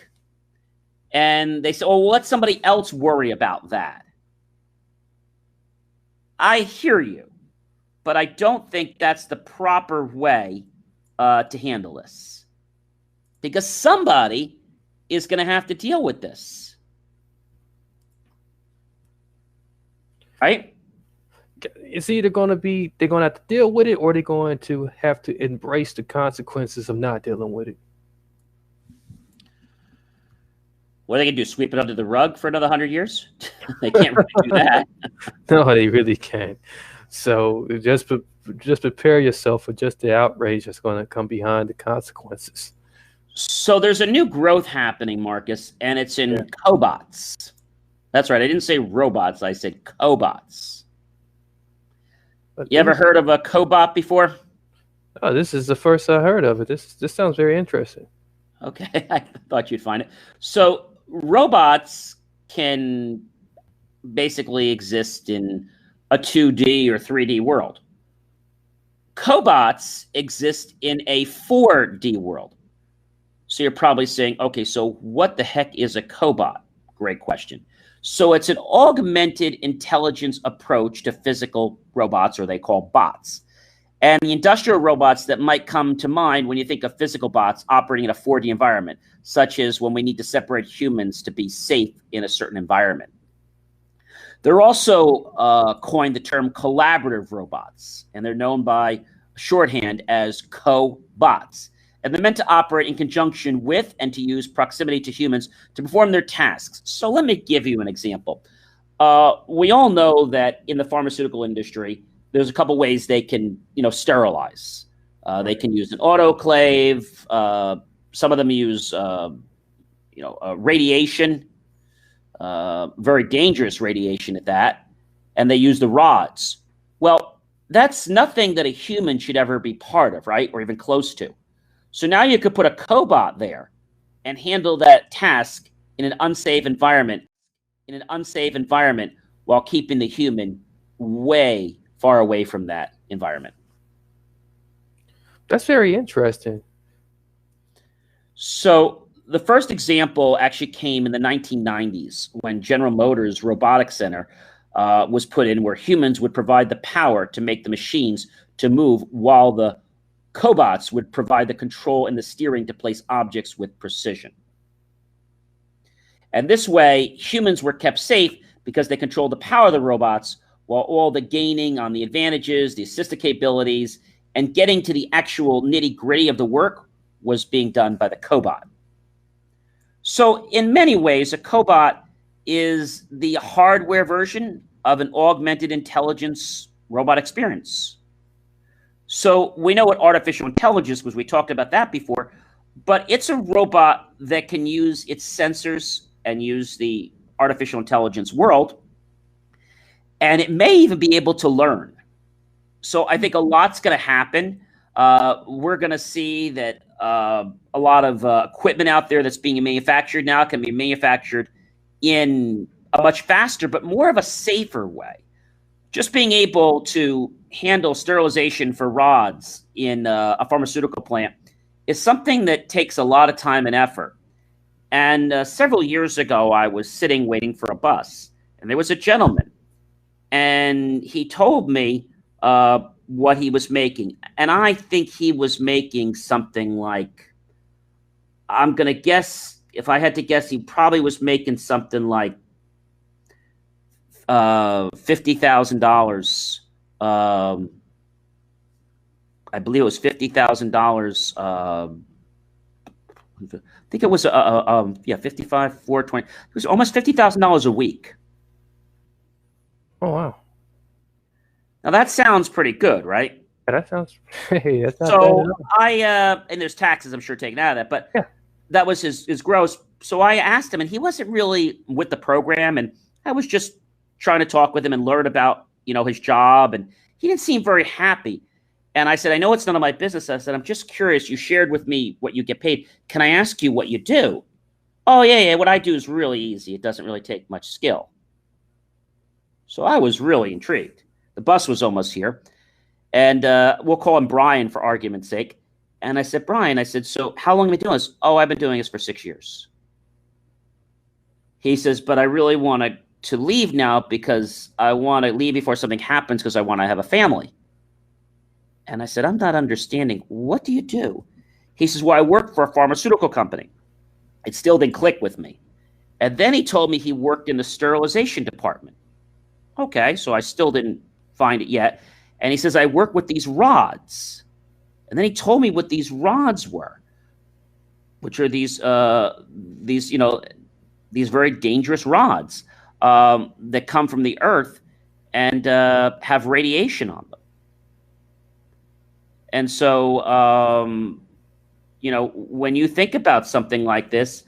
And they say, oh, well, let somebody else worry about that. I hear you, but I don't think that's the proper way to handle this. Because somebody is going to have to deal with this. Right? It's either going to be they're going to have to deal with it, or they're going to have to embrace the consequences of not dealing with it. What are they going to do? Sweep it under the rug for another 100 years? They can't really do that. No, they really can't. So just prepare yourself for just the outrage that's going to come behind the consequences. So there's a new growth happening, Marcus, and it's in cobots. That's right. I didn't say robots. I said cobots. You ever heard of a cobot before? Oh, this is the first I heard of it. This sounds very interesting. Okay, I thought you'd find it. So robots can basically exist in a 2D or 3D world. Cobots exist in a 4D world. So you're probably saying, okay, so what the heck is a cobot? Great question. So it's an augmented intelligence approach to physical robots, or they call bots. And the industrial robots that might come to mind when you think of physical bots operating in a 4D environment, such as when we need to separate humans to be safe in a certain environment. They're also coined the term collaborative robots, and they're known by shorthand as cobots. And they're meant to operate in conjunction with and to use proximity to humans to perform their tasks. So let me give you an example. We all know that in the pharmaceutical industry, there's a couple ways they can, sterilize. They can use an autoclave. Some of them use, radiation, very dangerous radiation at that, and they use the rods. Well, that's nothing that a human should ever be part of, right, or even close to. So now you could put a cobot there and handle that task in an unsafe environment, while keeping the human way far away from that environment. That's very interesting. So the first example actually came in the 1990s when General Motors Robotics Center was put in, where humans would provide the power to make the machines to move, while the cobots would provide the control and the steering to place objects with precision. And this way, humans were kept safe because they controlled the power of the robots, while all the gaining on the advantages, the assistive capabilities, and getting to the actual nitty-gritty of the work was being done by the cobot. So in many ways, a cobot is the hardware version of an augmented intelligence robot experience. So we know what artificial intelligence was. We talked about that before, but it's a robot that can use its sensors and use the artificial intelligence world, and it may even be able to learn. So I think a lot's going to happen. We're going to see that a lot of equipment out there that's being manufactured now can be manufactured in a much faster, but more of a safer way. Just being able to handle sterilization for rods in a pharmaceutical plant is something that takes a lot of time and effort. And several years ago, I was sitting waiting for a bus, and there was a gentleman, and he told me what he was making. And I think he was making something like, I'm going to guess, if I had to guess, he probably was making something like $50,000. I believe it was $50,000. I think it was 55, 420. It was almost $50,000 a week. Oh wow! Now that sounds pretty good, right? Yeah, that sounds. Hey, that's not So bad at all. and there's taxes, I'm sure, taken out of that, but Yeah. that was his gross. So I asked him, and he wasn't really with the program, and I was just trying to talk with him and learn about his job, and he didn't seem very happy. And I said, I know it's none of my business. I said, I'm just curious. You shared with me what you get paid. Can I ask you what you do? Oh, yeah. What I do is really easy. It doesn't really take much skill. So I was really intrigued. The bus was almost here. And we'll call him Brian for argument's sake. And I said, Brian, so how long have you been doing this? Oh, I've been doing this for 6 years. He says, but I really want to leave now because I want to leave before something happens because I want to have a family. And I said, I'm not understanding. What do you do? He says, well, I work for a pharmaceutical company. It still didn't click with me. And then he told me he worked in the sterilization department. Okay, so I still didn't find it yet. And he says, I work with these rods. And then he told me what these rods were, which are these very dangerous rods that come from the earth and have radiation on them. And so, when you think about something like this,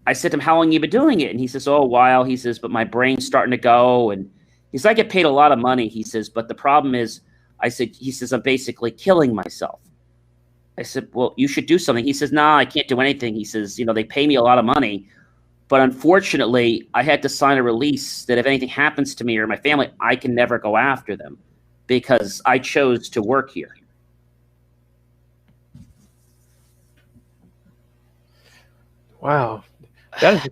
I said to him, how long have you been doing it? And he says, oh, a while. He says, but my brain's starting to go. And he says, I get paid a lot of money. He says, but the problem is, he says, I'm basically killing myself. I said, well, you should do something. He says, nah, I can't do anything. He says, they pay me a lot of money. But unfortunately, I had to sign a release that if anything happens to me or my family, I can never go after them because I chose to work here. Wow, that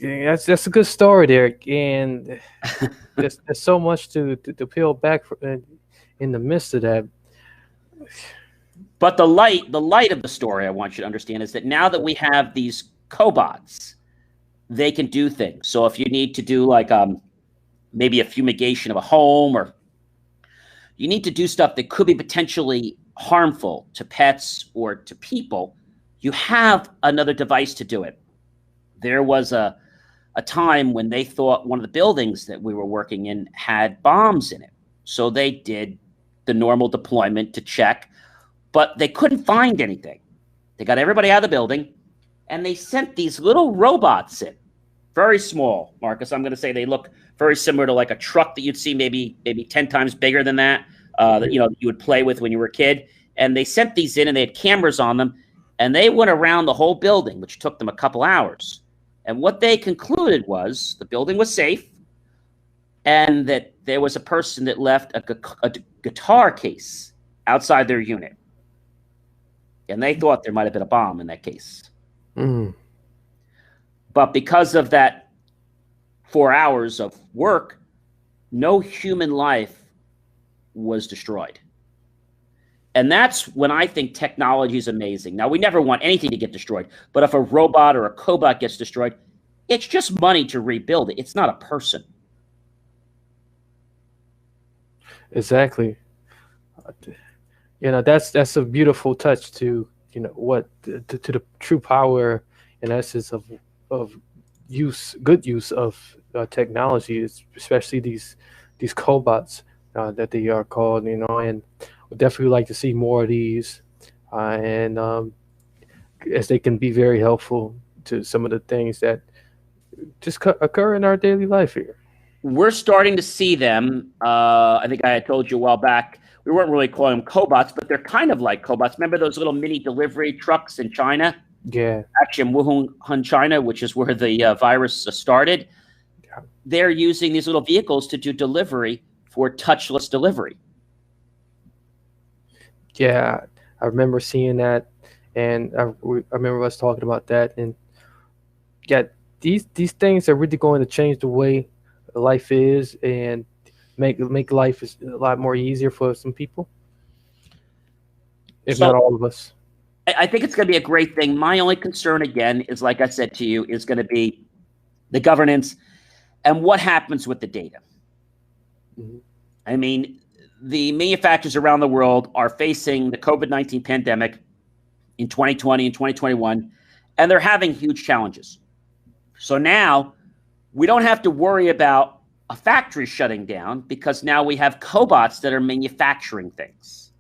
is, that's a good story there, and there's so much to peel back in the midst of that. But the light of the story, I want you to understand, is that now that we have these cobots, they can do things. So if you need to do like maybe a fumigation of a home, or you need to do stuff that could be potentially harmful to pets or to people, you have another device to do it. There was a time when they thought one of the buildings that we were working in had bombs in it. So they did the normal deployment to check, but they couldn't find anything. They got everybody out of the building, and they sent these little robots in. Very small, Marcus. I'm going to say they look very similar to like a truck that you'd see maybe 10 times bigger than that. That you would play with when you were a kid. And they sent these in, and they had cameras on them, and they went around the whole building, which took them a couple hours. And what they concluded was the building was safe, and that there was a person that left a guitar case outside their unit. And they thought there might have been a bomb in that case. Mm. But because of that 4 hours of work, no human life was destroyed. And that's when I think technology is amazing. Now, we never want anything to get destroyed, but if a robot or a cobot gets destroyed, it's just money to rebuild it. It's not a person. Exactly. That's a beautiful touch to what to the true power and essence of good use of technology, especially these cobots that they are called, and would definitely like to see more of these, and as they can be very helpful to some of the things that just occur in our daily life here. We're starting to see them. I think I had told you a while back, we weren't really calling them cobots, but they're kind of like cobots. Remember those little mini delivery trucks in China? Yeah. Actually, in Wuhan, China, which is where the virus started. Yeah. They're using these little vehicles to do delivery for touchless delivery. Yeah, I remember seeing that, and I remember us talking about that, and yeah, these things are really going to change the way life is, and make life a lot more easier for some people, if not So all of us. I think it's going to be a great thing. My only concern, again, is like I said to you, is going to be the governance and what happens with the data. Mm-hmm. I mean, the manufacturers around the world are facing the COVID-19 pandemic in 2020 and 2021, and they're having huge challenges. So now we don't have to worry about a factory shutting down because now we have cobots that are manufacturing things.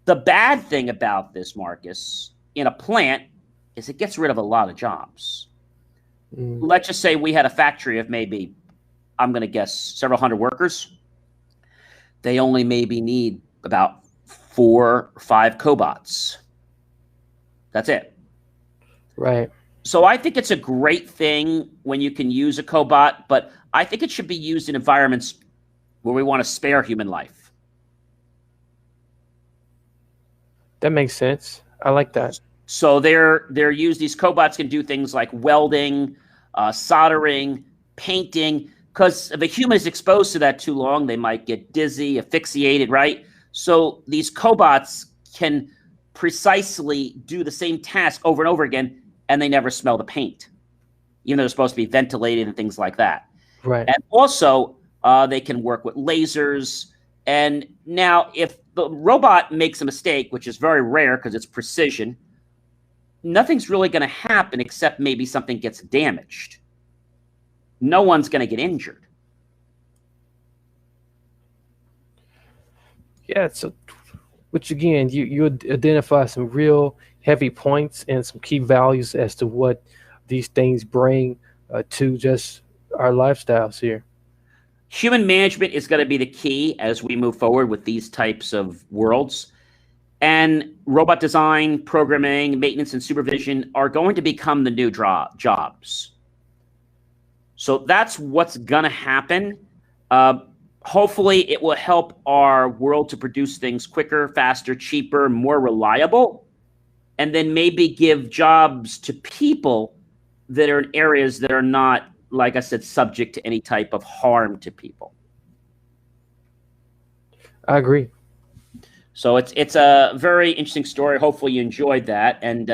The bad thing about this, Marcus, in a plant is it gets rid of a lot of jobs. Let's just say we had a factory of maybe, I'm going to guess, several hundred workers. They only maybe need about 4 or 5 cobots. That's it. Right. So I think it's a great thing when you can use a cobot, but I think it should be used in environments where we want to spare human life. That makes sense. I like that. So they're used. These cobots can do things like welding, soldering, painting. Because if a human is exposed to that too long, they might get dizzy, asphyxiated, right? So these cobots can precisely do the same task over and over again, and they never smell the paint, even though they're supposed to be ventilated and things like that. Right. And also, they can work with lasers. And now, if the robot makes a mistake, which is very rare because it's precision, nothing's really going to happen except maybe something gets damaged. No one's going to get injured. Yeah. So, which again, you identify some real heavy points and some key values as to what these things bring to just our lifestyles here. Human management is going to be the key as we move forward with these types of worlds. And robot design, programming, maintenance, and supervision are going to become the new jobs. So that's what's going to happen. Hopefully, it will help our world to produce things quicker, faster, cheaper, more reliable, and then maybe give jobs to people that are in areas that are not, like I said, subject to any type of harm to people. I agree. So it's a very interesting story. Hopefully you enjoyed that. And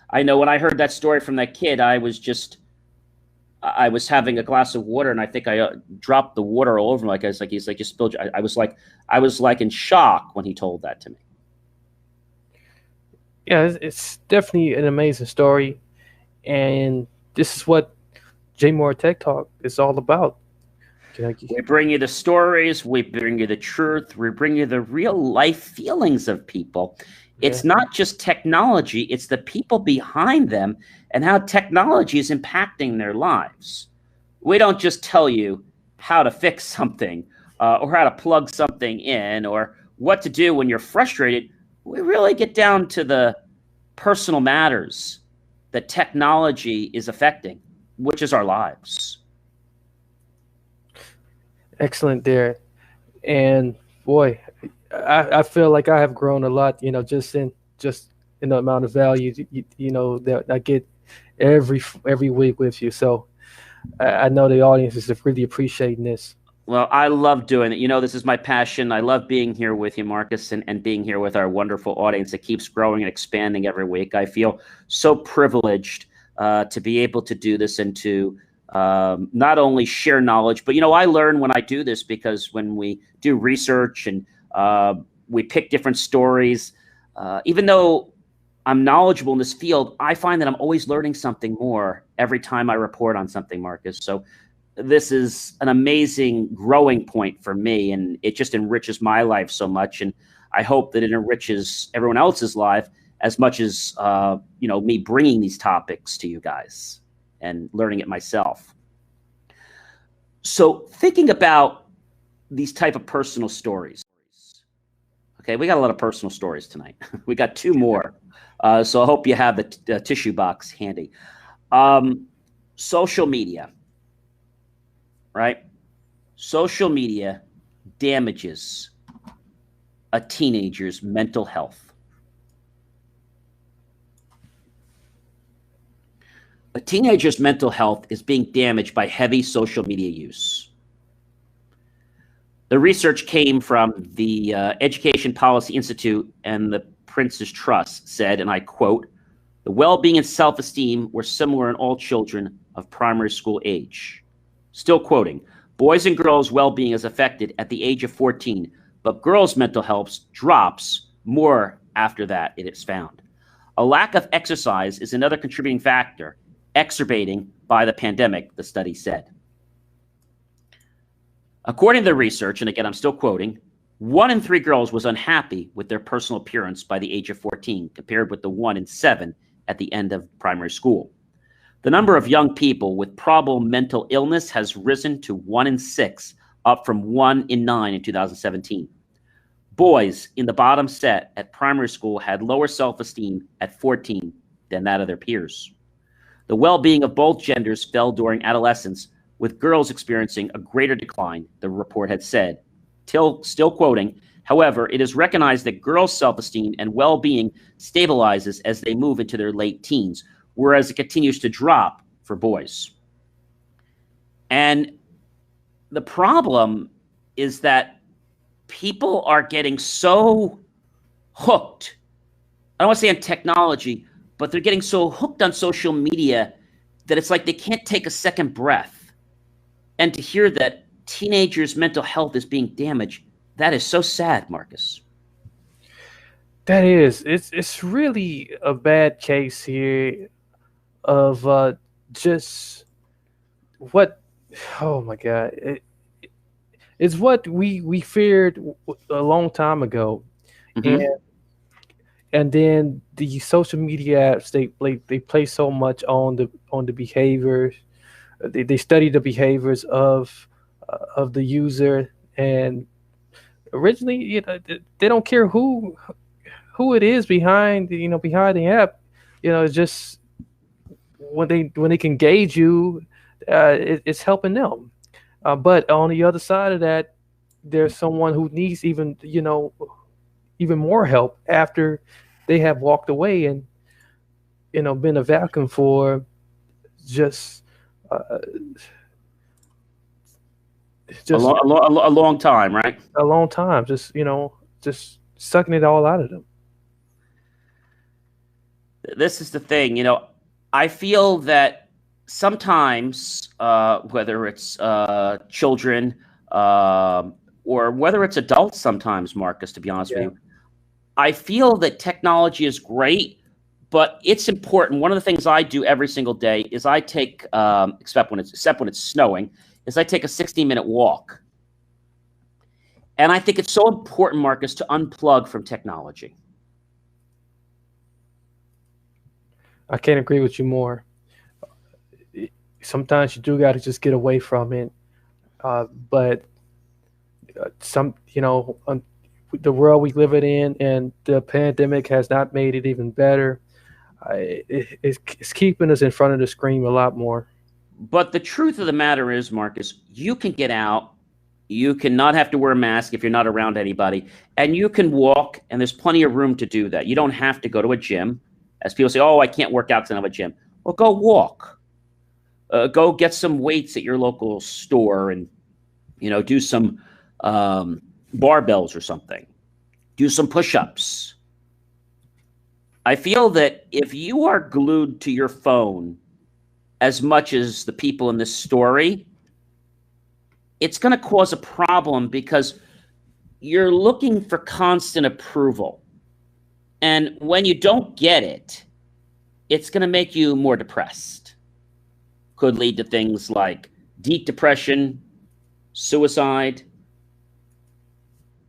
I know when I heard that story from that kid, I was having a glass of water, and I think I dropped the water all over him. He's like, you spilled. I was like in shock when he told that to me. Yeah, it's definitely an amazing story, and this is what JMOR Tech Talk is all about. We bring you the stories, we bring you the truth, we bring you the real life feelings of people. It's not just technology, it's the people behind them and how technology is impacting their lives. We don't just tell you how to fix something or how to plug something in or what to do when you're frustrated. We really get down to the personal matters that technology is affecting, which is our lives. Excellent there. And boy, I feel like I have grown a lot, just in the amount of value, that I get every week with you. So I know the audience is really appreciating this. Well, I love doing it. This is my passion. I love being here with you, Marcus, and being here with our wonderful audience that keeps growing and expanding every week. I feel so privileged to be able to do this and to not only share knowledge, but, I learn when I do this because when we do research and we pick different stories, Even though I'm knowledgeable in this field, I find that I'm always learning something more every time I report on something, Marcus. So this is an amazing growing point for me, and it just enriches my life so much. And I hope that it enriches everyone else's life as much as, me bringing these topics to you guys and learning it myself. So thinking about these type of personal stories. Okay, we got a lot of personal stories tonight. We got two more. So I hope you have the tissue box handy. Social media, right? Social media damages a teenager's mental health. A teenager's mental health is being damaged by heavy social media use. The research came from the Education Policy Institute and the Prince's Trust said, and I quote, "The well-being and self-esteem were similar in all children of primary school age." Still quoting, "Boys and girls' well-being is affected at the age of 14, but girls' mental health drops more after that, it is found. A lack of exercise is another contributing factor, exacerbating by the pandemic," the study said. According to the research, and again, I'm still quoting, 1 in 3 girls was unhappy with their personal appearance by the age of 14, compared with the 1 in 7 at the end of primary school. The number of young people with probable mental illness has risen to 1 in 6, up from 1 in 9 in 2017. Boys in the bottom set at primary school had lower self-esteem at 14 than that of their peers. The well-being of both genders fell during adolescence, with girls experiencing a greater decline, the report had said. Still quoting, "However, it is recognized that girls' self-esteem and well-being stabilizes as they move into their late teens, whereas it continues to drop for boys." And the problem is that people are getting so hooked. I don't want to say on technology, but they're getting so hooked on social media that it's like they can't take a second breath. And to hear that teenagers' mental health is being damaged, that is so sad, Marcus. That is, it's really a bad case here of just what, oh my God, it's what we feared a long time ago, Mm-hmm. and then the social media apps they play so much on the behaviors. They study the behaviors of the user, and originally, they don't care who it is behind behind the app. It's just when they can gauge you, it's helping them. But on the other side of that, there's someone who needs even more help after they have walked away and been a vacuum for just A long time, right? a long time, just sucking it all out of them. This is the thing, I feel that sometimes, whether it's children or whether it's adults sometimes, Marcus, to be honest with you, I feel that technology is great, but it's important. One of the things I do every single day is I take, except when it's snowing, is I take a 60-minute walk. And I think it's so important, Marcus, to unplug from technology. I can't agree with you more. Sometimes you do got to just get away from it. But the world we live in and the pandemic has not made it even better. It's keeping us in front of the screen a lot more. But the truth of the matter is, Marcus, you can get out. You can not have to wear a mask if you're not around anybody. And you can walk, and there's plenty of room to do that. You don't have to go to a gym. As people say, oh, I can't work out because I don't have a gym. Well, go walk. Go get some weights at your local store and, do some barbells or something. Do some push-ups. I feel that if you are glued to your phone as much as the people in this story, it's going to cause a problem because you're looking for constant approval. And when you don't get it, it's going to make you more depressed. Could lead to things like deep depression, suicide.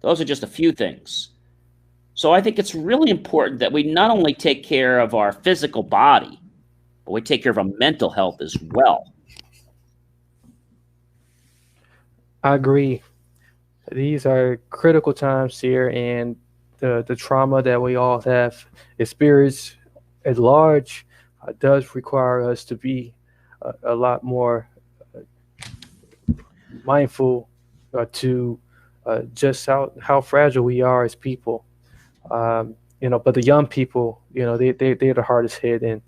Those are just a few things. So I think it's really important that we not only take care of our physical body, but we take care of our mental health as well. I agree. These are critical times here, and the trauma that we all have experienced at large does require us to be a lot more mindful to just how fragile we are as people. But the young people, they're the hardest hit, and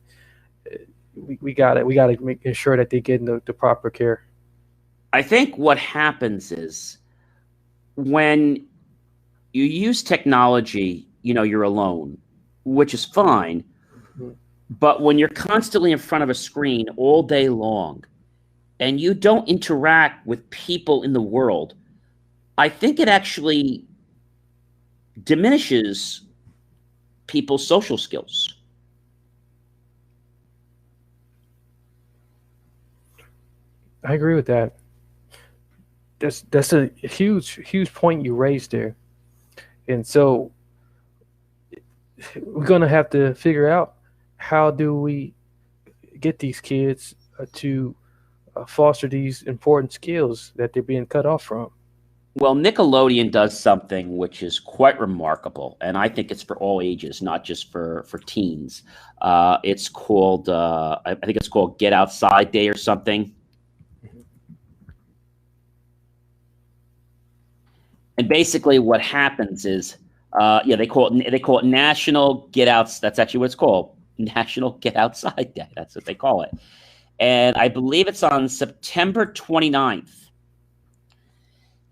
we gotta make ensure that they get the proper care. I think what happens is when you use technology, you're alone, which is fine. Mm-hmm. But when you're constantly in front of a screen all day long and you don't interact with people in the world, I think it actually diminishes people's social skills. I agree with that. That's a huge point you raised there. And so we're going to have to figure out, how do we get these kids to foster these important skills that they're being cut off from? Well, Nickelodeon does something which is quite remarkable, and I think it's for all ages, not just for teens. It's called, I think it's called Get Outside Day or something. And basically, what happens is, they call it National Get Outs. That's actually what it's called, National Get Outside Day. That's what they call it. And I believe it's on September 29th.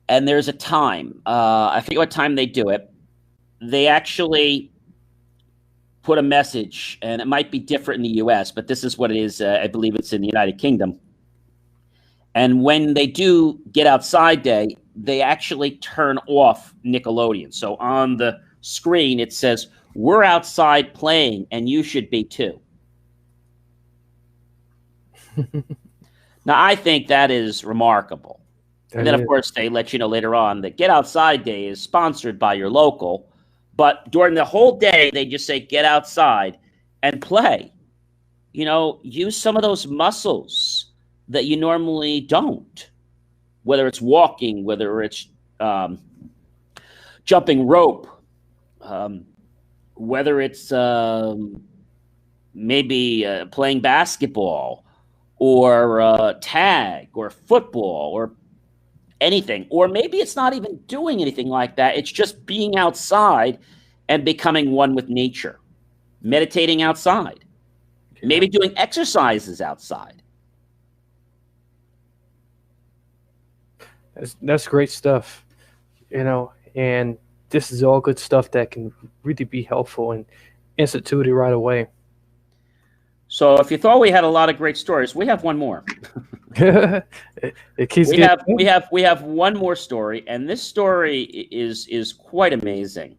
And there's a time. I forget what time they do it. They actually put a message, and it might be different in the U.S., but this is what it is. I believe it's in the United Kingdom. And when they do Get Outside Day, they actually turn off Nickelodeon. So on the screen, it says, "We're outside playing, and you should be too." Now, I think that is remarkable. And then, of course, they let you know later on that Get Outside Day is sponsored by your local. But during the whole day, they just say, get outside and play. Use some of those muscles that you normally don't, whether it's walking, whether it's jumping rope, whether it's maybe playing basketball or tag or football or anything. Or maybe it's not even doing anything like that. It's just being outside and becoming one with nature, meditating outside, maybe doing exercises outside. That's great stuff, and this is all good stuff that can really be helpful and instituted right away. So if you thought we had a lot of great stories, we have one more. It keeps we have one more story, and this story is quite amazing.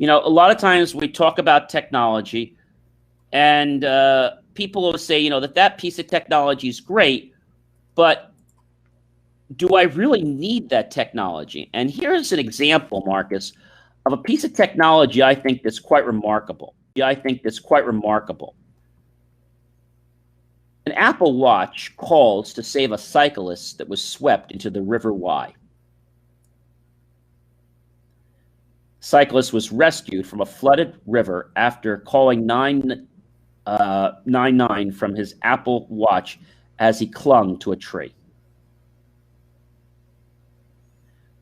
A lot of times we talk about technology, and people will say, that piece of technology is great, but do I really need that technology? And here's an example, Marcus, of a piece of technology I think that's quite remarkable. An Apple Watch calls to save a cyclist that was swept into the River Wye. Cyclist was rescued from a flooded river after calling 999 from his Apple Watch as he clung to a tree.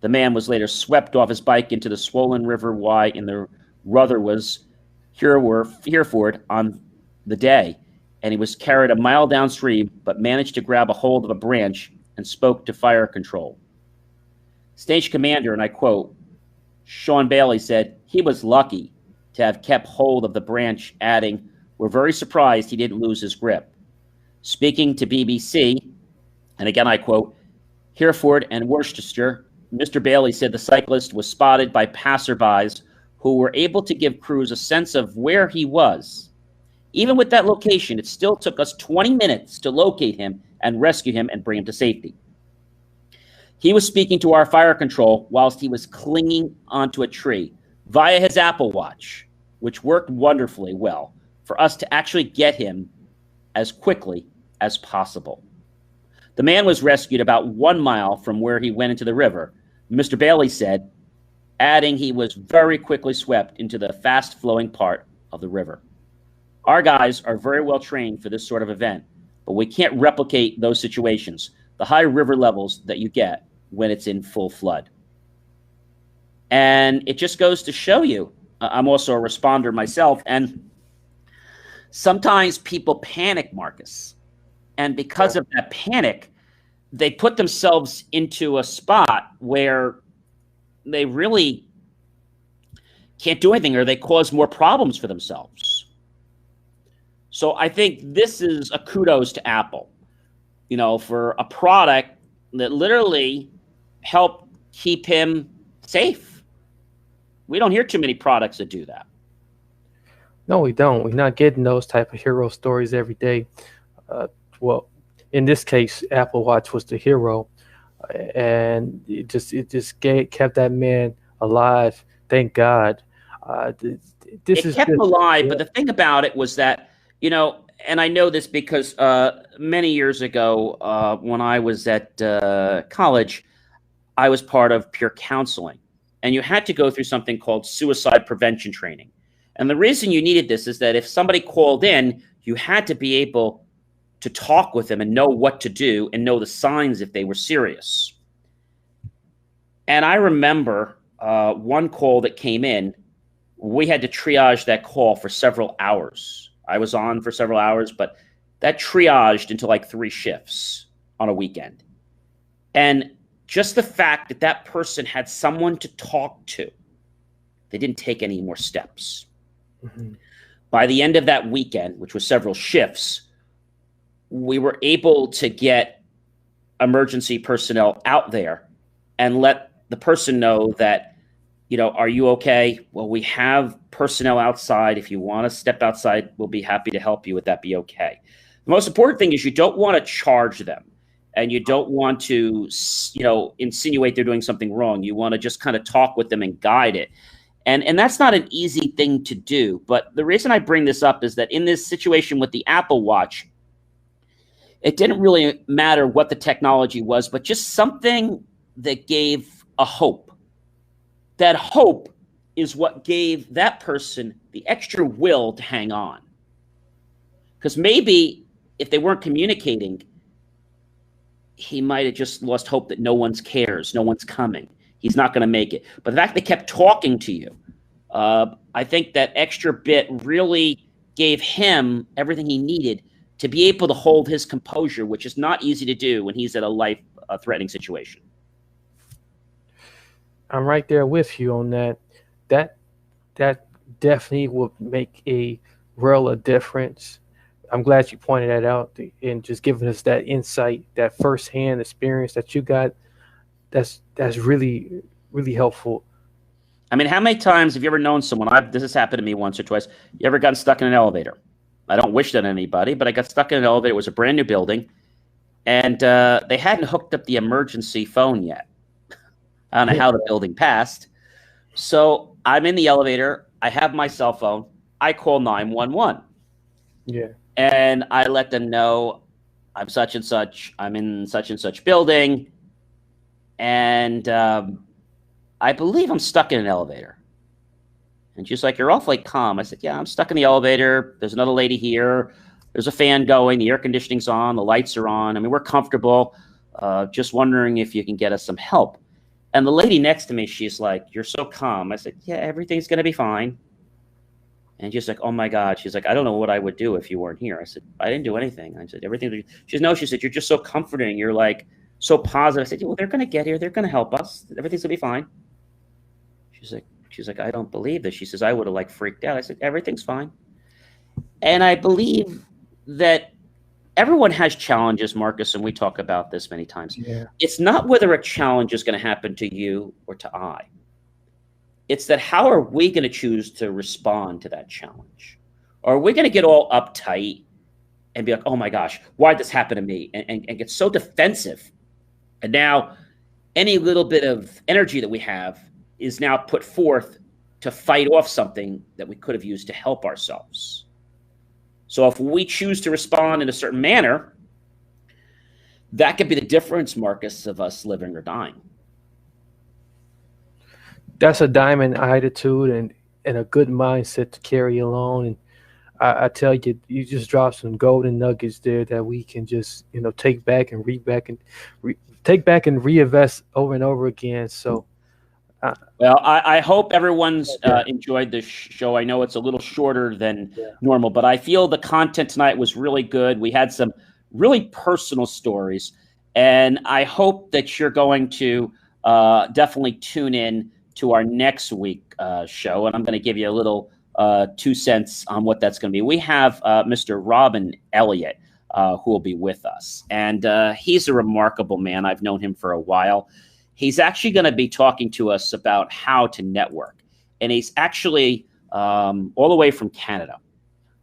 The man was later swept off his bike into the swollen River Wye in the Rother was Hereford on the day, and he was carried a mile downstream, but managed to grab a hold of a branch and spoke to fire control. Station commander, and I quote, Sean Bailey said he was lucky to have kept hold of the branch, adding, "We're very surprised he didn't lose his grip." Speaking to BBC, and again I quote, "Hereford and Worcestershire, Mr. Bailey said the cyclist was spotted by passerbys who were able to give crews a sense of where he was. Even with that location, it still took us 20 minutes to locate him and rescue him and bring him to safety. He was speaking to our fire control whilst he was clinging onto a tree via his Apple Watch, which worked wonderfully well for us to actually get him as quickly as possible. The man was rescued about 1 mile from where he went into the river, Mr. Bailey said, adding he was very quickly swept into the fast-flowing part of the river. Our guys are very well trained for this sort of event, but we can't replicate those situations, the high river levels that you get when it's in full flood. And it just goes to show you, I'm also a responder myself, and sometimes people panic, Marcus. And because of that panic, they put themselves into a spot where they really can't do anything, or they cause more problems for themselves. So I think this is a kudos to Apple, for a product that literally helped keep him safe. We don't hear too many products that do that. No, we don't. We're not getting those type of hero stories every day. Well, in this case, Apple Watch was the hero, and it just kept that man alive. Thank God. It kept him alive, but the thing about it was that, and I know this because many years ago, when I was at college, I was part of peer counseling, and you had to go through something called suicide prevention training. And the reason you needed this is that if somebody called in, you had to be able to talk with them and know what to do and know the signs if they were serious. And I remember one call that came in, we had to triage that call for several hours. I was on for several hours, but that triaged into like 3 shifts on a weekend. And just the fact that that person had someone to talk to, they didn't take any more steps. Mm-hmm. By the end of that weekend, which was several shifts, we were able to get emergency personnel out there and let the person know that, are you okay? Well, we have personnel outside. If you want to step outside, we'll be happy to help you. Would that be okay? The most important thing is you don't want to charge them, and you don't want to, insinuate they're doing something wrong. You want to just kind of talk with them and guide it. And that's not an easy thing to do. But the reason I bring this up is that in this situation with the Apple Watch, it didn't really matter what the technology was, but just something that gave a hope. That hope is what gave that person the extra will to hang on. Because maybe if they weren't communicating, he might have just lost hope that no one cares, no one's coming. He's not going to make it. But the fact they kept talking to you, I think that extra bit really gave him everything he needed to be able to hold his composure, which is not easy to do when he's at a life-threatening situation. I'm right there with you on that. That definitely will make a world of difference. I'm glad you pointed that out and just giving us that insight, that firsthand experience that you got. That's really, really helpful. I mean, how many times have you ever known someone? This has happened to me once or twice. You ever gotten stuck in an elevator? I don't wish that on anybody, but I got stuck in an elevator. It was a brand new building, and they hadn't hooked up the emergency phone yet. I don't know how the building passed. So I'm in the elevator. I have my cell phone. I call 911. Yeah. And I let them know I'm such and such. I'm in such and such building. And I believe I'm stuck in an elevator. And she's like, you're awfully calm. I said, yeah, I'm stuck in the elevator. There's another lady here. There's a fan going. The air conditioning's on. The lights are on. I mean, we're comfortable. Just wondering if you can get us some help. And the lady next to me, she's like, you're so calm. I said, yeah, everything's going to be fine. And she's like, oh, my God. She's like, I don't know what I would do if you weren't here. I said, I didn't do anything. I said, everything. She said, no, she said, you're just so comforting. You're like so positive. I said, yeah, well, they're going to get here. They're going to help us. Everything's going to be fine. She's like, I don't believe this. She says, I would have like freaked out. I said, everything's fine. And I believe that everyone has challenges, Marcus, and we talk about this many times. Yeah. It's not whether a challenge is going to happen to you or to I. It's that how are we going to choose to respond to that challenge? Or are we going to get all uptight and be like, oh my gosh, why did this happen to me? And get so defensive. And now any little bit of energy that we have is now put forth to fight off something that we could have used to help ourselves. So if we choose to respond in a certain manner, that could be the difference, Marcus, of us living or dying. That's a diamond attitude and a good mindset to carry along. And I tell you, you just dropped some golden nuggets there that we can just, take back and take back and reinvest over and over again. So, well, I hope everyone's enjoyed this show. I know it's a little shorter than normal, but I feel the content tonight was really good. We had some really personal stories, and I hope that you're going to definitely tune in to our next week show, and I'm going to give you a little 2 cents on what that's going to be. We have Mr. Robin Elliott who will be with us, and he's a remarkable man. I've known him for a while. He's actually going to be talking to us about how to network, and he's actually all the way from Canada.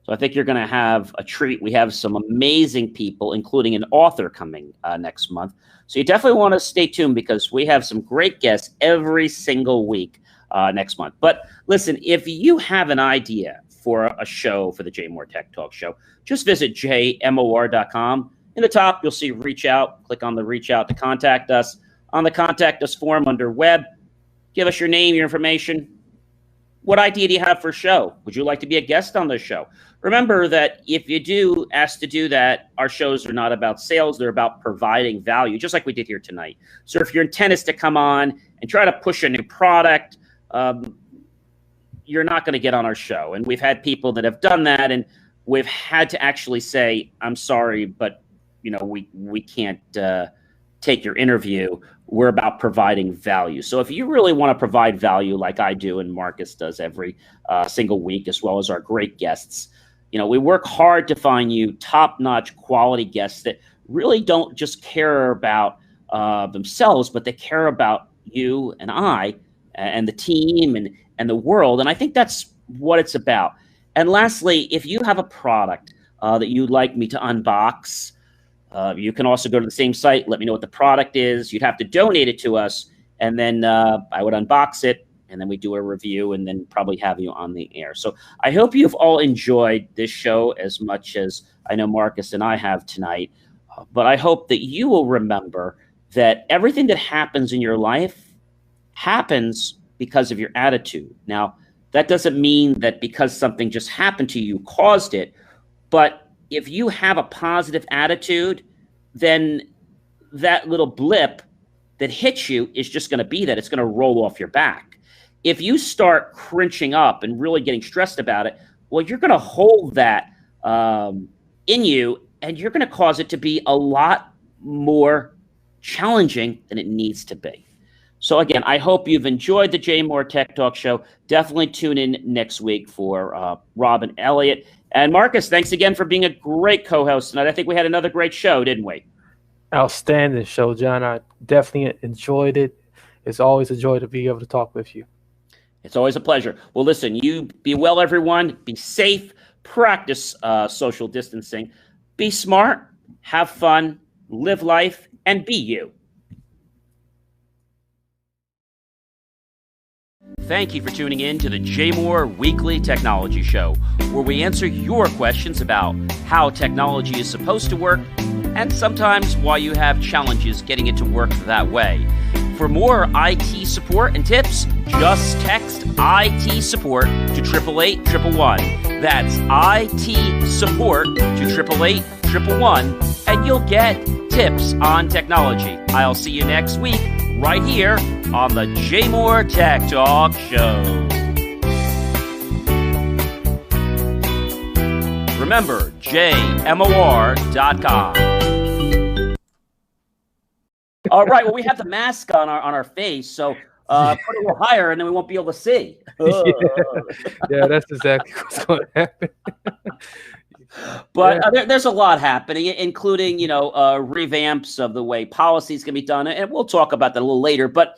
So I think you're going to have a treat. We have some amazing people, including an author coming next month. So you definitely want to stay tuned because we have some great guests every single week next month. But listen, if you have an idea for a show for the JMOR Tech Talk show, just visit jmor.com. In the top, you'll see reach out. Click on the reach out to contact us. On the contact us form under web, give us your name, your information. What idea do you have for a show? Would you like to be a guest on this show? Remember that if you do ask to do that, our shows are not about sales. They're about providing value, just like we did here tonight. So if your intent is to come on and try to push a new product, you're not going to get on our show. And we've had people that have done that, and we've had to actually say, I'm sorry, but we can't take your interview. We're about providing value. So if you really want to provide value like I do and Marcus does every single week, as well as our great guests, we work hard to find you top-notch quality guests that really don't just care about themselves, but they care about you and I and the team and the world. And I think that's what it's about. And lastly, if you have a product that you'd like me to unbox, you can also go to the same site, let me know what the product is. You'd have to donate it to us, and then I would unbox it, and then we do a review, and then probably have you on the air. So I hope you've all enjoyed this show as much as I know Marcus and I have tonight. But I hope that you will remember that everything that happens in your life happens because of your attitude. Now, that doesn't mean that because something just happened to you caused it, but if you have a positive attitude, then that little blip that hits you is just going to be that. It's going to roll off your back. If you start cringing up and really getting stressed about it, well, you're going to hold that in you, and you're going to cause it to be a lot more challenging than it needs to be. So again, I hope you've enjoyed the JMOR Tech Talk show. Definitely tune in next week for Robin Elliott. And Marcus, thanks again for being a great co-host tonight. I think we had another great show, didn't we? Outstanding show, John. I definitely enjoyed it. It's always a joy to be able to talk with you. It's always a pleasure. Well, listen, you be well, everyone. Be safe. Practice social distancing. Be smart. Have fun. Live life. And be you. Thank you for tuning in to the JMOR Weekly Technology Show, where we answer your questions about how technology is supposed to work and sometimes why you have challenges getting it to work that way. For more IT support and tips, just text IT support to 888-111. That's IT support to 888-111, and you'll get tips on technology. I'll see you next week right here on the JMOR Tech Talk Show. Remember, JMOR.com. All right, well, we have the mask on our face, so put it a little higher, and then we won't be able to see. Yeah, that's exactly what's going to happen. But there's a lot happening, including, revamps of the way policies can be done. And we'll talk about that a little later. But